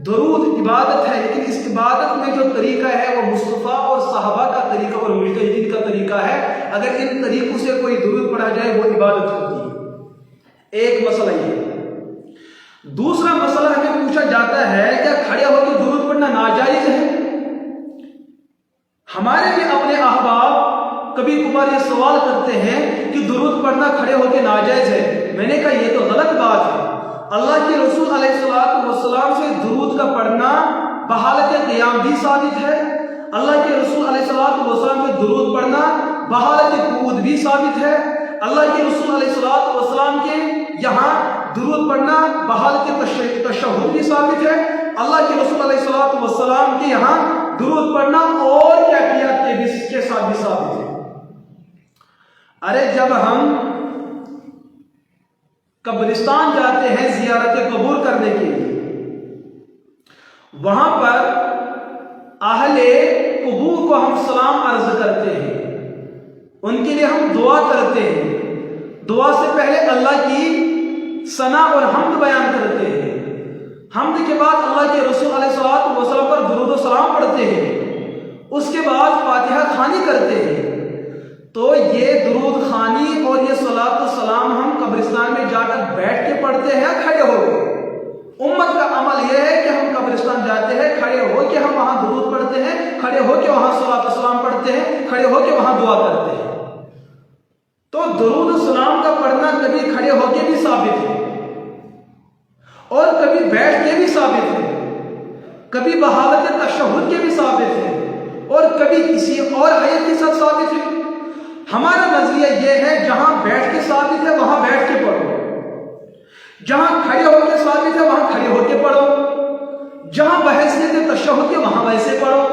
درود عبادت ہے، لیکن اس عبادت میں جو طریقہ ہے وہ مصطفیٰ اور صحابہ کا طریقہ اور مجتہدین کا طریقہ ہے۔ اگر ان طریقوں سے کوئی درود پڑھا جائے وہ عبادت ہوتی ہے۔ ایک مسئلہ یہ۔ دوسرا مسئلہ ہمیں پوچھا جاتا ہے کیا کھڑے ہو کے درود پڑھنا ناجائز ہے؟ ہمارے بھی اپنے احباب کبھی کبھار یہ سوال کرتے ہیں کہ درود پڑھنا کھڑے ہو کے ناجائز ہے۔ میں نے کہا یہ تو غلط بات ہے۔ اللہ کے رسول علیہ السلام سے درود کا پڑھنا بحالت قیام بھی ثابت ہے، اللہ کے رسول علیہ السلام سے درود پڑھنا بحالت قعود بھی ثابت ہے، اللہ کے رسول علیہ السلام کے یہاں درود پڑھنا بحالت تشہد بھی ثابت ہے، اللہ کے رسول علیہ السلام کے یہاں درود پڑھنا اور کیفیت کے ساتھ بھی ثابت ہے۔ ارے جب ہم قبرستان جاتے ہیں زیارت قبور کرنے کے لیے، وہاں پر اہل قبور کو ہم سلام عرض کرتے ہیں، ان کے لیے ہم دعا کرتے ہیں، دعا سے پہلے اللہ کی ثنا اور حمد بیان کرتے ہیں، حمد کے بعد اللہ کے رسول علیہ السلام پر درود و سلام پڑھتے ہیں، اس کے بعد فاتحہ خوانی کرتے ہیں۔ تو یہ درود خوانی اور یہ صلاۃ و سلام ہم قبرستان میں جا کر بیٹھ کے پڑھتے ہیں یا کھڑے ہو کے؟ امت کا عمل یہ ہے کہ ہم قبرستان جاتے ہیں، کھڑے ہو کے ہم وہاں درود پڑھتے ہیں، کھڑے ہو کے وہاں صلاۃ و سلام پڑھتے ہیں، کھڑے ہو کے وہاں دعا کرتے ہیں۔ تو درود و سلام کا پڑھنا کبھی کھڑے ہو کے بھی ثابت ہے اور کبھی بیٹھ کے بھی ثابت ہے، کبھی بحالت تشہد کے بھی ثابت ہے اور کبھی کسی اور حیت کے ساتھ ثابت ہے۔ ہمارا نظریہ یہ ہے جہاں بیٹھ کے ثابت ہے وہاں بیٹھ کے پڑھو، جہاں کھڑے ہو کے ثابت ہے وہاں کھڑے ہو کے پڑھو، جہاں بحیثیت تشہد کے وہاں ویسے پڑھو۔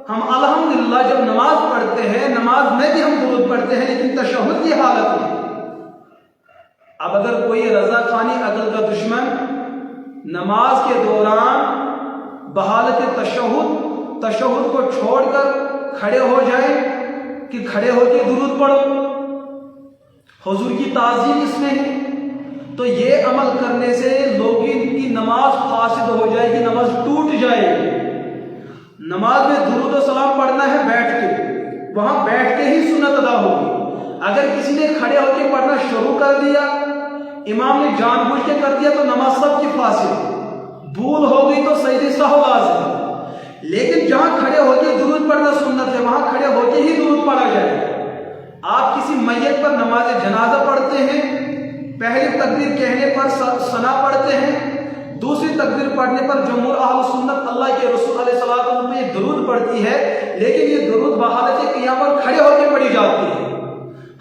ہم الحمدللہ جب نماز پڑھتے ہیں، نماز میں بھی ہم درود پڑھتے ہیں، لیکن تشہد کی حالت میں۔ اب اگر کوئی رضا خوانی عقل کا دشمن نماز کے دوران بحالت تشہد کو چھوڑ کر کھڑے ہو جائیں کہ کھڑے ہو کے درود پڑھو، حضور کی تعظیم اس میں ہے، تو یہ عمل کرنے سے لوگوں کی نماز فاسد ہو جائے گی، نماز ٹوٹ جائے گی۔ نماز میں درود و سلام پڑھنا ہے بیٹھ کے، وہاں بیٹھ کے ہی سنت ادا ہوگی۔ اگر کسی نے کھڑے ہو کے پڑھنا شروع کر دیا، امام نے جان بوجھ کے کر دیا، تو نماز سب کی فاسد، بھول ہو گئی تو سجدہ سہو لازم۔ لیکن جہاں کھڑے ہو کے درود پڑھنا سنت ہے، وہاں کھڑے ہو کے ہی درود پڑھا جائے۔ آپ کسی میت پر نماز جنازہ پڑھتے ہیں، پہلی تکبیر کہنے پر ثنا پڑھتے ہیں، دوسری تکبیر پڑھنے پر جمہور اہل سنت اللہ کے رسول علیہ السلام پہ یہ درود پڑھتی ہے، لیکن یہ درود بحالت قیام پر کھڑے ہو کے پڑھی جاتی ہے۔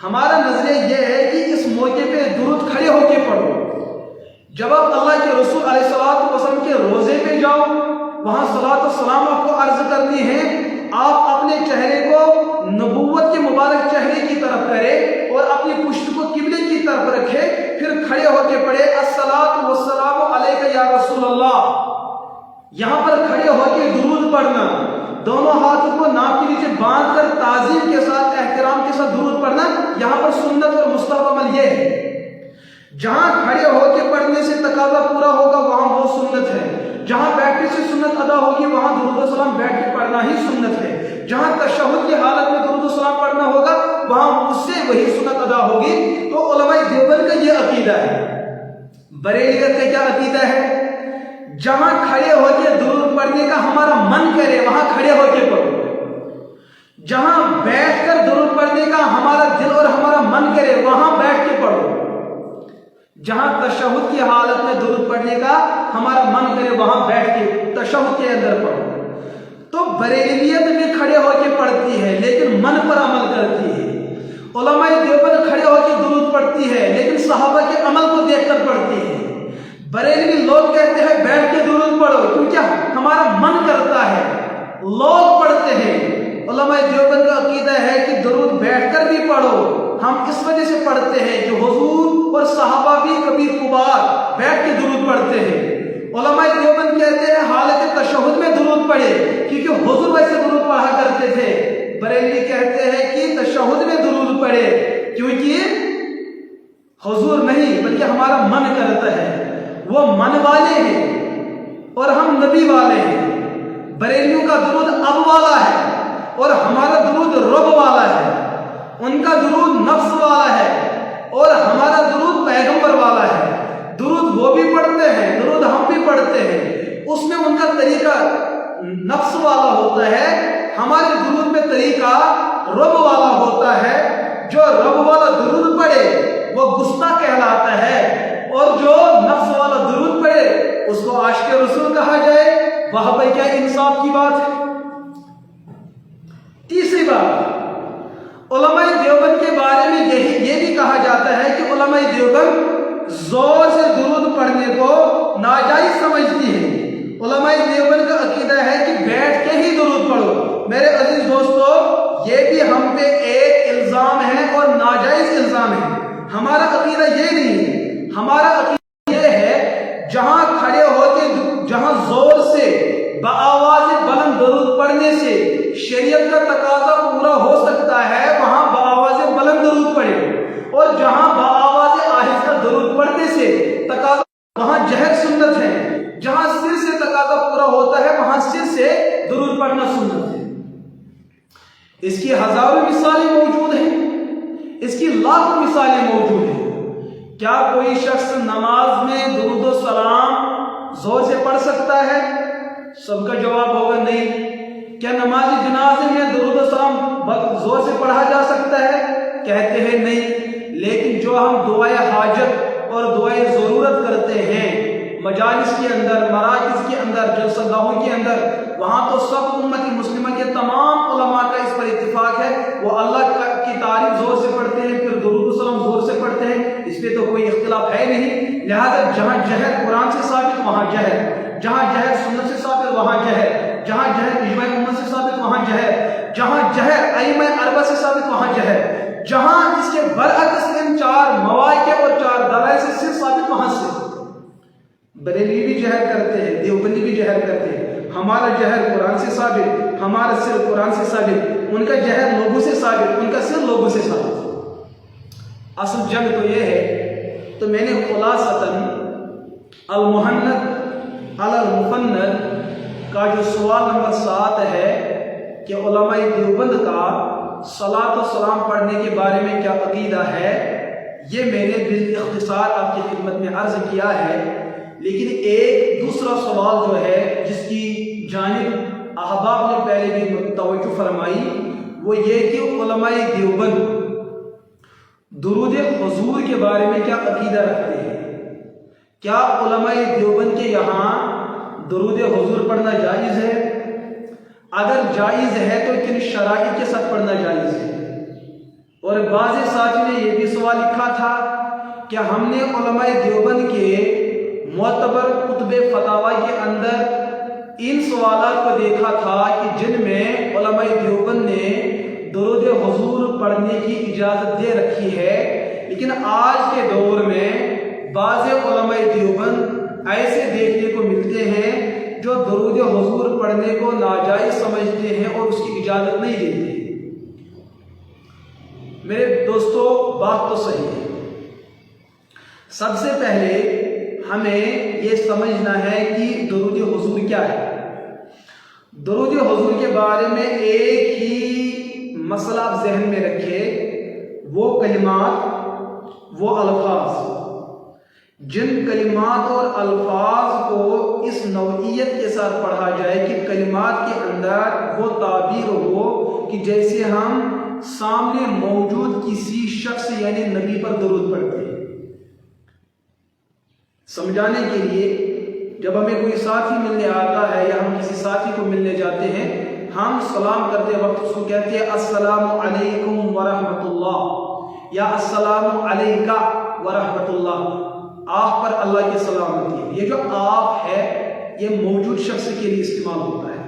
ہمارا نظریہ یہ ہے کہ اس موقع پہ درود کھڑے ہو کے پڑھو۔ جب آپ اللہ کے رسول علیہ السلام کے روزے پہ جاؤ، وہاں صلاۃ و سلام آپ کو عرض کرتی ہیں، آپ اپنے چہرے کو نبوت کے مبارک چہرے کی طرف کرے اور اپنی پشت کو قبلے کی طرف رکھے، پھر کھڑے ہو کے پڑھے الصلاۃ والسلام علیک یا رسول اللہ۔ یہاں پر کھڑے ہو کے درود پڑھنا، دونوں ہاتھوں کو ناک کے نیچے باندھ کر تعظیم کے ساتھ، احترام کے ساتھ درود پڑھنا، یہاں پر سنت اور مستحب عمل یہ ہے۔ جہاں کھڑے ہو کے پڑھنے سے تقاضا پورا ہوگا وہاں وہ سنت ہے، جہاں بیٹھنے سے سنت ادا ہوگی وہاں درود و سلام بیٹھ کے پڑھنا ہی سنت ہے، جہاں تشہد کی حالت میں درود و سلام پڑھنا ہوگا وہاں اس سے وہی سنت ادا ہوگی۔ تو علماء دیوبند کا یہ عقیدہ ہے۔ بریلیت کا کیا عقیدہ ہے؟ جہاں کھڑے ہو کے درود پڑھنے کا ہمارا من کرے وہاں کھڑے ہو کے پڑھو، جہاں بیٹھ کر درود پڑھنے کا ہمارا دل اور ہمارا من کرے وہاں بیٹھ کے پڑھو، جہاں تشہد کی حالت میں درود پڑھنے کا ہمارا من کرے وہاں بیٹھ کے تشہد کے اندر پڑھو۔ تو بریلیت بھی کھڑے ہو کے پڑھتی ہے لیکن من پر عمل کرتی ہے، علماء دیوبند کھڑے ہو کے درود پڑھتی ہے لیکن صحابہ کے عمل کو دیکھ کر پڑھتی ہے۔ بریلوی لوگ کہتے ہیں بیٹھ کے درود پڑھو کیونکہ ہمارا من کرتا ہے، لوگ پڑھتے ہیں۔ علماء دیوبند کا عقیدہ ہے کہ درود بیٹھ کر بھی پڑھو، ہم اس وجہ سے پڑھتے ہیں کہ حضور اور صحابہ بھی کبھی کبھار بیٹھ کے درود پڑھتے ہیں۔ علماء دیوبند کہتے ہیں حالت تشہد میں درود پڑھے کیونکہ حضور ویسے درود پڑھا کرتے تھے۔ بریلوی کہتے ہیں کہ تشہد میں درود پڑھے کیونکہ حضور نہیں بلکہ ہمارا من کرتا ہے، وہ من والے ہیں اور ہم نبی والے ہیں۔ بریلیوں کا درود اب والا ہے اور ہمارا درود رب والا ہے، ان کا درود نفس والا ہے اور ہمارا درود پیغمبر والا ہے۔ درود وہ بھی پڑھتے ہیں، درود ہم بھی پڑھتے ہیں، اس میں ان کا طریقہ نفس والا ہوتا ہے، ہمارے درود میں طریقہ رب والا ہوتا ہے۔ جو رب والا درود پڑھے وہ گستاخ کہلاتا ہے اور جو نفس والا درود پڑھے اس کو عاشق رسول کہا جائے۔ وہاں پہ کیا انصاف کی بات ہے؟ تیسری بات، علماء دیوبند کے بارے میں یہ بھی کہا جاتا ہے کہ علماء دیوبند زور سے درود پڑھنے کو ناجائز سمجھتی ہے۔ علماء دیوبند کا عقیدہ ہے کہ بیٹھ کے ہی درود پڑھو۔ میرے عزیز دوستو، یہ بھی ہم پہ ایک الزام ہے اور ناجائز الزام ہے۔ ہمارا عقیدہ یہ نہیں ہے، ہمارا عقیدہ یہ ہے جہاں کھڑے ہو کے جہاں زور سے بآواز بلند درود پڑھنے سے شریعت کا تقاضا پورا ہو سکتا ہے وہاں بآواز بلند درود پڑھے، اور جہاں بآواز آہستہ درود پڑھنے سے تقاضا وہاں جہر سنت ہے، جہاں سر سے تقاضا پورا ہوتا ہے وہاں سر سے درود پڑھنا سنت ہے۔ اس کی ہزاروں مثالیں موجود ہیں، اس کی لاکھوں مثالیں موجود ہیں۔ کیا کوئی شخص نماز میں درود و سلام زور سے پڑھ سکتا ہے؟ سب کا جواب ہوگا نہیں۔ کیا نماز جنازے میں درود و سلام زور سے پڑھا جا سکتا ہے؟ کہتے ہیں نہیں۔ لیکن جو ہم دعائے حاجت اور دعائے ضرورت کرتے ہیں مجالس کے اندر، مراکز کے اندر، جلسہ گاہوں کے اندر، وہاں تو سب امت مسلمہ کے تمام علماء کا اس پر اتفاق ہے، وہ اللہ کی تعریف زور سے پڑھتے ہیں، پھر درود و سلام زور سے پڑھتے ہیں، اس پہ تو کوئی اختلاف ہے نہیں۔ لہذا جہاں جہر قرآن سے ثابت وہاں جہر، جہاں جہر سنت سے ثابت وہاں جہر، جہاں جہر اجماع امت سے ثابت وہاں جہر، جہاں جہر ائمہ اربعہ سے ثابت وہاں جہر، جہاں اس کے برعکس ان چار مواقع اور چار دلائل سے صرف ثابت وہاں سے۔ بریلوی بھی جہر کرتے ہیں، دیوبندی بھی جہر کرتے ہیں، ہمارا جہر قرآن سے ثابت، ہمارا سر قرآن سے ثابت۔ ان کا جہد لوگوں سے ثابت، ان کا سر لوگوں سے ثابت۔ اصل جنگ تو یہ ہے، تو میں نے خلاصتاً المحند علی المفند کا جو سوال نمبر 7 ہے کہ علماء دیوبند کا صلاۃ و سلام پڑھنے کے بارے میں کیا عقیدہ ہے، یہ میں نے بالاختصار آپ کی خدمت میں عرض کیا ہے۔ لیکن ایک دوسرا سوال جو ہے جس کی جانب احباب نے پہلے بھی توجہ فرمائی، وہ یہ کہ علماء دیوبند درود حضور کے بارے میں کیا عقیدہ رکھتے ہیں۔ کیا علماء دیوبند کے یہاں درود حضور پڑھنا جائز ہے؟ اگر جائز ہے تو کن شرائط کے ساتھ پڑھنا جائز ہے؟ اور بعض ساتھی نے یہ بھی سوال لکھا تھا کہ ہم نے علماء دیوبند کے معتبر کتب فتاوی کے اندر ان سوالات کو دیکھا تھا کہ جن میں علماء دیوبند نے درود حضور پڑھنے کی اجازت دے رکھی ہے، لیکن آج کے دور میں بعض علماء دیوبند ایسے دیکھنے کو ملتے ہیں جو درود حضور پڑھنے کو ناجائز سمجھتے ہیں اور اس کی اجازت نہیں دیتے۔ میرے دوستو، بات تو صحیح ہے۔ سب سے پہلے ہمیں یہ سمجھنا ہے کہ درود حضور کیا ہے۔ درود حضور کے بارے میں ایک ہی مسئلہ آپ ذہن میں رکھیں، وہ کلمات، وہ الفاظ، جن کلمات اور الفاظ کو اس نوعیت کے ساتھ پڑھا جائے کہ کلمات کے اندر وہ تعبیر ہو کہ جیسے ہم سامنے موجود کسی شخص یعنی نبی پر درود پڑھتے ہیں۔ سمجھانے کے لیے جب ہمیں کوئی ساتھی ملنے آتا ہے یا ہم کسی ساتھی کو ملنے جاتے ہیں، ہم سلام کرتے وقت اس کو کہتے ہیں السلام علیکم ورحمۃ اللہ یا السلام علیکہ ورحمۃ اللہ، آپ پر اللہ کی سلامتی ہے۔ یہ جو آپ ہے یہ موجود شخص کے لیے استعمال ہوتا ہے۔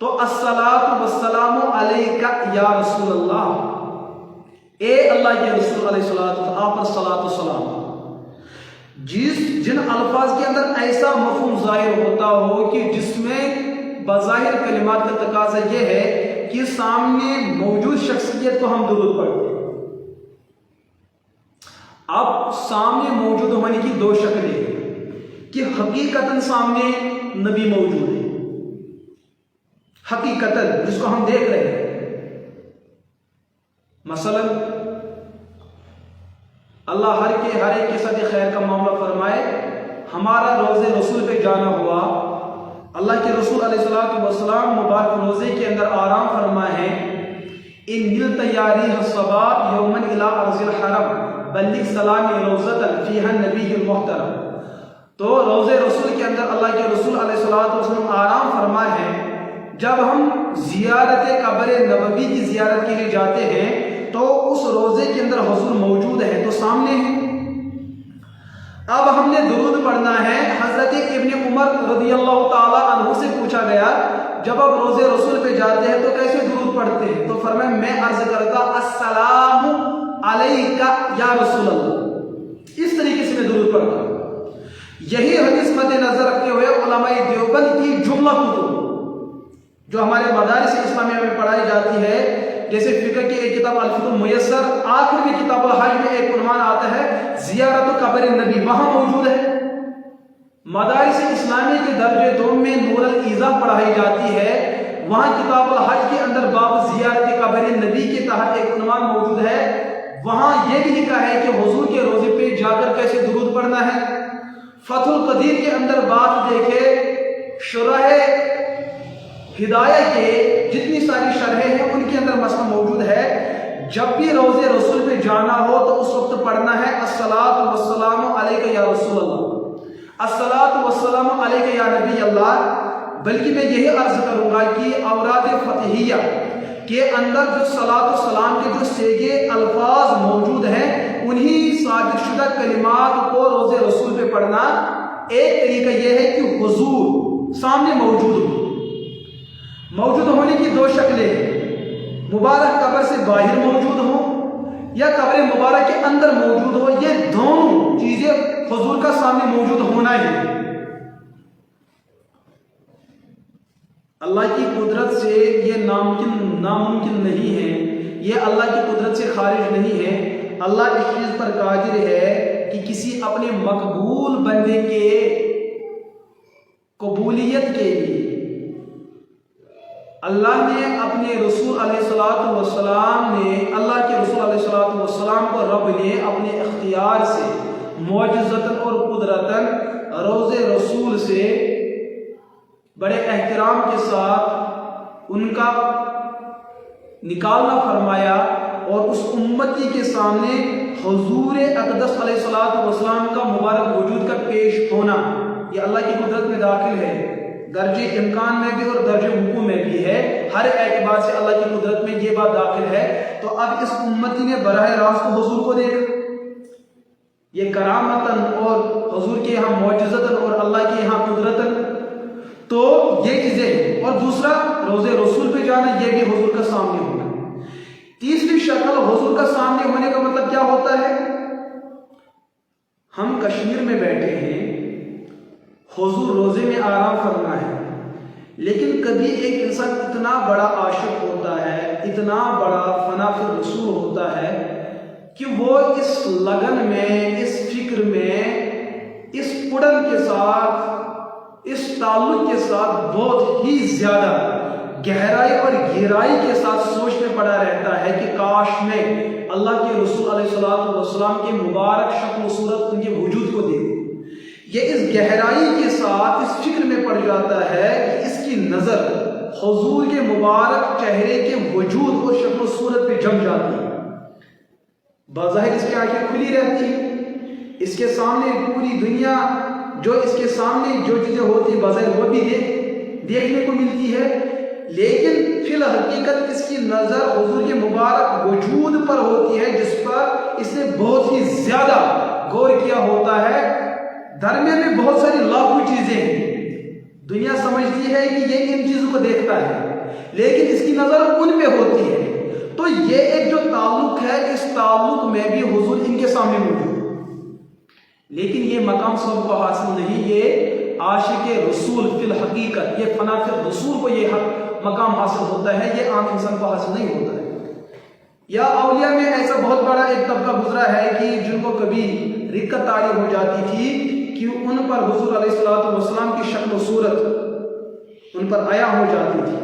تو الصلاۃ والسلام علیکہ یا رسول اللہ، اے اللہ کے رسول علیہ الصلوۃ، آپ پر صلاۃ و سلام۔ جن الفاظ کے اندر ایسا مفہوم ظاہر ہوتا ہو کہ جس میں بظاہر کلمات کا تقاضا یہ ہے کہ سامنے موجود شخصیت کو ہم درود پڑھتے ہیں۔ اب سامنے موجود ہونے کی دو شکلیں کہ حقیقتاً سامنے نبی موجود ہے، حقیقتاً جس کو ہم دیکھ رہے ہیں۔ مثلا اللہ ہر ایک کے ساتھ خیر کا معاملہ فرمائے، ہمارا روزے رسول پہ جانا ہوا، اللہ کے رسول علیہ الصلوۃ والسلام مبارک روزے کے اندر آرام فرمائے ہیں، ان نلت یاری الصبا یوما الی ارض الحرم بلغ سلامی روزۃ فیہا النبی المحترم۔ تو روزے رسول کے اندر اللہ کے رسول علیہ الصلوۃ والسلام آرام فرمائے ہیں، جب ہم زیارت قبر نبوی کی زیارت کے لیے جاتے ہیں تو اس روزے کے اندر حضور موجود ہے، تو سامنے ہے۔ اب ہم نے درود پڑھنا ہے۔ حضرت ابن عمر رضی اللہ تعالی عنہ سے پوچھا گیا جب آپ روزے رسول پہ جاتے ہیں تو کیسے درود پڑھتے ہیں؟ تو فرمایا میں عرض کرتا السلام علیکہ یا رسول اللہ، اس طریقے سے میں درود پڑھتا ہوں۔ یہی حدیث مد نظر رکھتے ہوئے علماء دیوبند کی جملہ کتب جو ہمارے مدارس اسلامیہ میں پڑھائی جاتی ہے، جیسے فقہ کی ایک کتاب الفقہ المیسر، آخر میں کتاب الحج میں ایک عنوان آتا ہے زیارت قبر نبی، وہاں موجود ہے۔ مدارس اسلامیہ کے درجے 2 میں نور الایضاح پڑھائی جاتی ہے، وہاں کتاب الحج کے اندر باب زیارت قبر نبی کے تحت ایک عنوان موجود ہے، وہاں یہ بھی لکھا ہے کہ حضور کے روزے پہ جا کر کیسے درود پڑھنا ہے۔ فتح القدیر کے اندر بات دیکھے، شرح ہدایہ کے جتنی ساری شرحیں ہیں ان کے اندر مسئلہ موجود ہے، جب بھی روزے رسول پہ جانا ہو تو اس وقت پڑھنا ہے الصلاۃ والسلام علیکہ یا رسول اللہ، الصلاۃ والسلام علیکہ یا نبی اللہ۔ بلکہ میں یہی عرض کروں گا کہ اوراد فتحیہ کے اندر جو صلاۃ و سلام کے جو سیگے الفاظ موجود ہیں انہی ثابت شدہ کلمات کو روزے رسول پہ پڑھنا۔ ایک طریقہ یہ ہے کہ حضور سامنے موجود ہونے کی دو شکلیں ہیں، مبارک قبر سے باہر موجود ہوں یا قبر مبارک کے اندر موجود ہو، یہ دونوں چیزیں حضور کا سامنے موجود ہونا ہی۔ اللہ اللہ کی قدرت سے یہ ناممکن نہیں ہے، یہ اللہ کی قدرت سے خارج نہیں ہے۔ اللہ اس چیز پر قادر ہے کہ کسی اپنے مقبول بندے کے قبولیت کے لیے اللہ نے اپنے رسول علیہ الصلوۃ والسلام نے اللہ کے رسول علیہ الصلوۃ والسلام کو رب نے اپنے اختیار سے معجزتاً اور قدرتاً روض رسول سے بڑے احترام کے ساتھ ان کا نکالنا فرمایا، اور اس امتی کے سامنے حضور اقدس علیہ الصلوۃ والسلام کا مبارک وجود کا پیش ہونا یہ اللہ کی قدرت میں داخل ہے، درجہ امکان میں بھی اور درجہ حکم میں بھی ہے، ہر اعتبار سے اللہ کی قدرت میں یہ بات داخل ہے۔ تو اب اس امتی نے براہ راست حضور کو دیکھا، یہ کرامتاً اور حضور کے یہاں معجزتاً اور اللہ کے یہاں قدرتاً، تو یہ چیزیں ہیں۔ اور دوسرا روض رسول پہ جانا، یہ بھی حضور کا سامنے ہونا۔ تیسری شکل حضور کا سامنے ہونے کا مطلب کیا ہوتا ہے؟ ہم کشمیر میں بیٹھے ہیں، حضور روزے میں آرام فرما ہے، لیکن کبھی ایک انسان اتنا بڑا عاشق ہوتا ہے، اتنا بڑا فنا فی رسول ہوتا ہے کہ وہ اس لگن میں، اس فکر میں، اس اڑن کے ساتھ، اس تعلق کے ساتھ بہت ہی زیادہ گہرائی اور گہرائی کے ساتھ سوچ میں پڑا رہتا ہے کہ کاش میں اللہ کے رسول علیہ الصلوۃ والسلام کے مبارک شکل و صورت، ان کے وجود کو دیکھوں۔ یہ اس گہرائی کے ساتھ اس فکر میں پڑ جاتا ہے کہ اس کی نظر حضور کے مبارک چہرے کے وجود اور شکل و صورت پہ جم جاتی ہے۔ بظاہر اس کی آنکھیں کھلی رہتی ہیں، اس کے سامنے پوری دنیا جو اس کے سامنے جو چیزیں ہوتی ہیں بظاہر وہ بھی دیکھنے کو ملتی ہے، لیکن فی الحقیقت اس کی نظر حضور کے مبارک وجود پر ہوتی ہے، جس پر اس نے بہت ہی زیادہ غور کیا ہوتا ہے۔ درمیان میں بہت ساری لاکھوں چیزیں ہیں، دنیا سمجھتی ہے کہ یہ ان چیزوں کو دیکھتا ہے، لیکن اس کی نظر ان پہ ہوتی ہے۔ تو یہ ایک جو تعلق ہے، اس تعلق میں بھی حضور ان کے سامنے موجود ہے، لیکن یہ مقام سب کو حاصل نہیں، یہ عاشق رسول فی الحقیقت، یہ فنا فی رسول کو یہ مقام حاصل ہوتا ہے، یہ عام انسان کو حاصل نہیں ہوتا ہے۔ یا اولیاء میں ایسا بہت بڑا ایک طبقہ گزرا ہے کہ جن کو کبھی رکت طاری ہو جاتی تھی کہ ان پر حضور علیہ الصلوۃ والسلام کی شکل و صورت ان پر عیا ہو جاتی تھی۔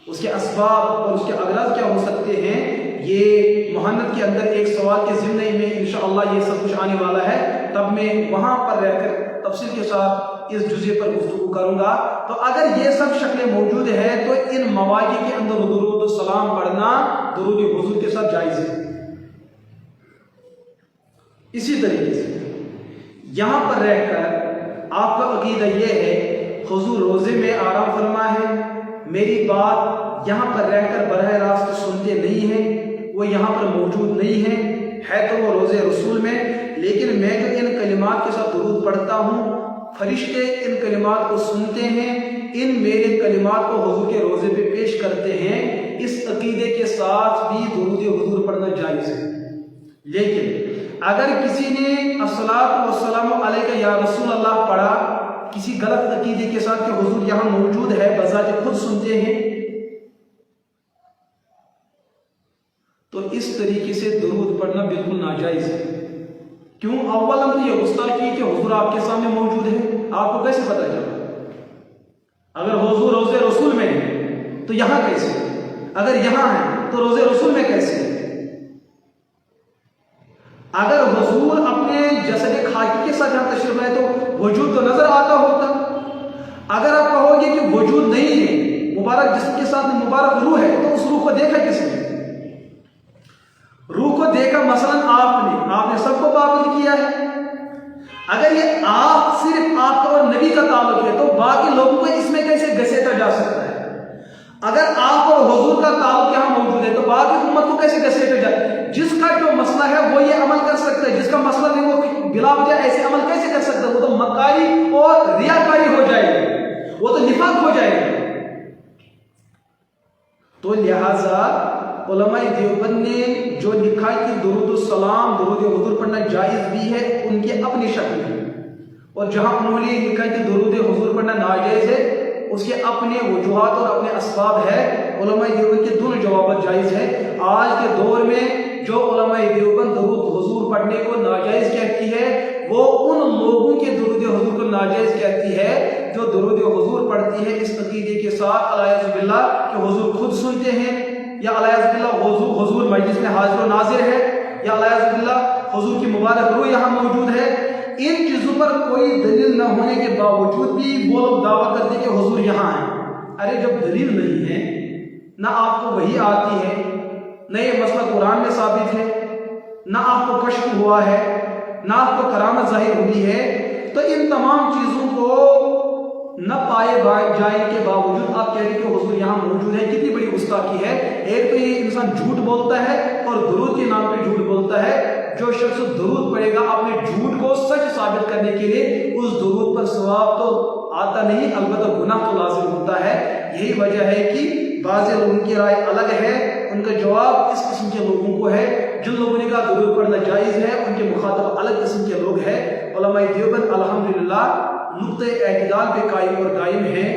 اس کے اسباب اور اس کے اغراض کیا ہو سکتے ہیں، یہ مہانت کے اندر ایک سوال کے ضمن میں انشاءاللہ یہ سب کچھ آنے والا ہے، تب میں وہاں پر رہ کر تفصیل کے ساتھ اس جزء پر گفتگو کروں گا۔ تو اگر یہ سب شکلیں موجود ہیں تو ان مواقع کے اندر درود و سلام پڑھنا درود حضور کے ساتھ جائز ہے۔ اسی طریقے سے یہاں پر رہ کر آپ کا عقیدہ یہ ہے حضور روزے میں آرام فرما ہے، میری بات یہاں پر رہ کر براہ راست سنتے نہیں ہیں، وہ یہاں پر موجود نہیں ہے تو وہ روزے رسول میں، لیکن میں جو ان کلمات کے ساتھ درود پڑھتا ہوں، فرشتے ان کلمات کو سنتے ہیں، ان میرے کلمات کو حضور کے روزے پہ پیش کرتے ہیں، اس عقیدے کے ساتھ بھی درود حضور پڑھنا جائز ہے۔ لیکن اگر کسی نے الصلاۃ والسلام علیک یا رسول اللہ پڑھا کسی غلط عقیدے کے ساتھ کہ حضور یہاں موجود ہے، بذات خود سنتے ہیں، تو اس طریقے سے درود پڑھنا بالکل ناجائز ہے۔ کیوں؟ اولا تو یہ گستاخی کہ حضور آپ کے سامنے موجود ہے، آپ کو کیسے پتہ چلا؟ اگر حضور روزے رسول میں ہے تو یہاں کیسے؟ اگر یہاں ہے تو روزے رسول میں کیسے؟ اگر حضور اپنے جسد خاکی کے ساتھ یہاں تشریف لائے تو وجود تو نظر آتا ہوتا۔ اگر آپ کہو گے کہ وجود نہیں ہے، مبارک جسم کے ساتھ مبارک روح ہے، تو اس روح کو دیکھا کس نے؟ روح کو دیکھا مثلا آپ نے سب کو پابند کیا ہے۔ اگر یہ آپ صرف آپ کا اور نبی کا تعلق ہے تو باقی لوگوں کو اس میں کیسے گھسیٹا جا سکتا ہے؟ اگر آپ اور حضور کا تعلق یہاں موجود ہے تو باقی امت کو کیسے گھسیٹا جائے؟ جس کا جو مسئلہ ہے وہ یہ عمل کر سکتا ہے، جس کا مسئلہ نہیں وہ بلا وجہ ایسے عمل کیسے کر سکتا ہے؟ وہ تو مکاری اور ریاکاری ہو جائے گی، وہ تو نفاق ہو جائے گا۔ تو لہذا علماء دیوبند نے جو لکھا کہ درود السلام درود حضور پڑھنا جائز بھی ہے، ان کی اپنی شکل ہے، اور جہاں انہوں نے لکھا کہ درود حضور پڑھنا ناجائز ہے، اس کے اپنے وجوہات اور اپنے اسباب ہے۔ علماء دیوبند کے دونوں جوابات جائز ہے۔ آج کے دور میں جو علماء دیوبند درود حضور پڑھنے کو ناجائز کہتی ہے، وہ ان لوگوں کے درود حضور کو ناجائز کہتی ہے جو درود حضور پڑھتی ہے اس عقیدے کے ساتھ الیاذ باللہ کہ حضور خود سنتے ہیں، یا الیاذ باللہ حضور مجلس میں حاضر و ناظر ہے، یا الیاذ باللہ حضور کی مبارک روح یہاں موجود ہے۔ ان چیزوں پر کوئی دلیل نہ ہونے کے باوجود بھی وہ لوگ دعویٰ کرتے ہیں کہ حضور یہاں ہیں۔ ارے جب دلیل نہیں ہے، نہ آپ کو وحی آتی ہے، نہ یہ مسئلہ قرآن میں ثابت ہے، نہ آپ کو کشف ہوا ہے، نہ آپ کو کرامت ظاہر ہوئی ہے، تو ان تمام چیزوں کو نہ پائے جائے کے باوجود آپ کہہ رہے ہیں کہ حضور یہاں موجود ہے، کتنی بڑی گستاخی ہے۔ ایک تو یہ انسان جھوٹ بولتا ہے اور درود کے نام پہ جھوٹ بولتا ہے۔ جو شخص درود پڑھے گا اپنے جھوٹ کو سچ ثابت کرنے کے لیے، اس درود پر ثواب تو آتا نہیں، البتہ گناہ تو لازم ہوتا ہے۔ یہی وجہ ہے کہ بعض لوگوں کی رائے الگ ہے، ان کا جواب اس قسم کے لوگوں کو ہے۔ جن لوگوں نے کہا درود پڑھنا جائز ہے، ان کے مخاطب الگ قسم کے لوگ ہیں۔ علماء دیوبند الحمدللہ نقطۂ اعتدال پہ قائم اور دائم ہیں۔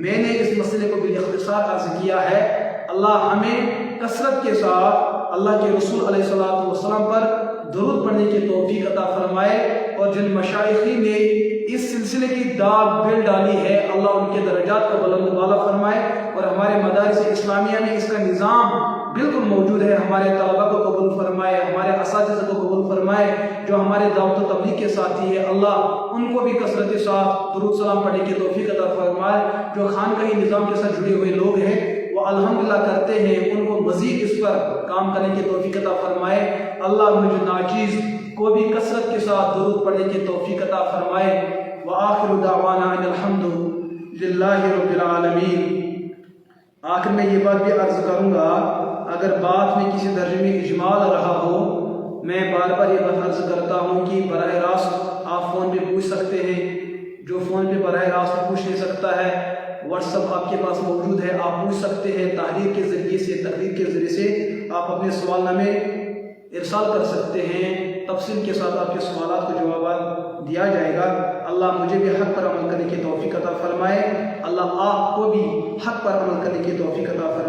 میں نے اس مسئلے کو باختصار عرض کیا ہے۔ اللہ ہمیں کثرت کے ساتھ اللہ کے رسول علیہ الصلوۃ والسلام پر درود پڑھنے کی توفیق عطا فرمائے، اور جن مشائخین نے اس سلسلے کی داغ بل ڈالی ہے، اللہ ان کے درجات کو بلند بالا فرمائے، اور ہمارے مدارس اسلامیہ میں اس کا نظام بالکل موجود ہے۔ ہمارے طلبہ کو قبول فرمائے، ہمارے اساتذہ کو قبول فرمائے، جو ہمارے دعوت و تبلیغ کے ساتھی ہے، اللہ ان کو بھی کثرت کے ساتھ درود سلام پڑھنے کی توفیق عطا فرمائے۔ جو خانقاہی نظام کے ساتھ جڑے ہوئے لوگ ہیں وہ الحمدللہ کرتے ہیں، ان کو مزید اس پر کام کرنے کی توفیق عطا فرمائے۔ اللہ مجھے ناچیز کو بھی کثرت کے ساتھ درود پڑھنے کی توفیق عطا فرمائے۔ وآخر دعوانا ان الحمد للہ رب العالمین۔ آخر میں یہ بات بھی عرض کروں گا، اگر بات میں کسی درجے میں اجمال رہا ہو، میں بار بار یہ بات عرض کرتا ہوں کہ براہ راست آپ فون پہ پوچھ سکتے ہیں۔ جو فون پہ براہ راست پوچھ نہیں سکتا ہے، واٹس ایپ آپ کے پاس موجود ہے، آپ پوچھ سکتے ہیں۔ تحریر کے ذریعے سے، تقریر کے ذریعے سے آپ اپنے سوال نامے ارسال کر سکتے ہیں، تفصیل کے ساتھ آپ کے سوالات کو جوابات دیا جائے گا۔ اللہ مجھے بھی حق پر عمل کرنے کی توفیق عطا فرمائے، اللہ آپ کو بھی حق پر عمل کرنے کی توفیق عطا فرمائے۔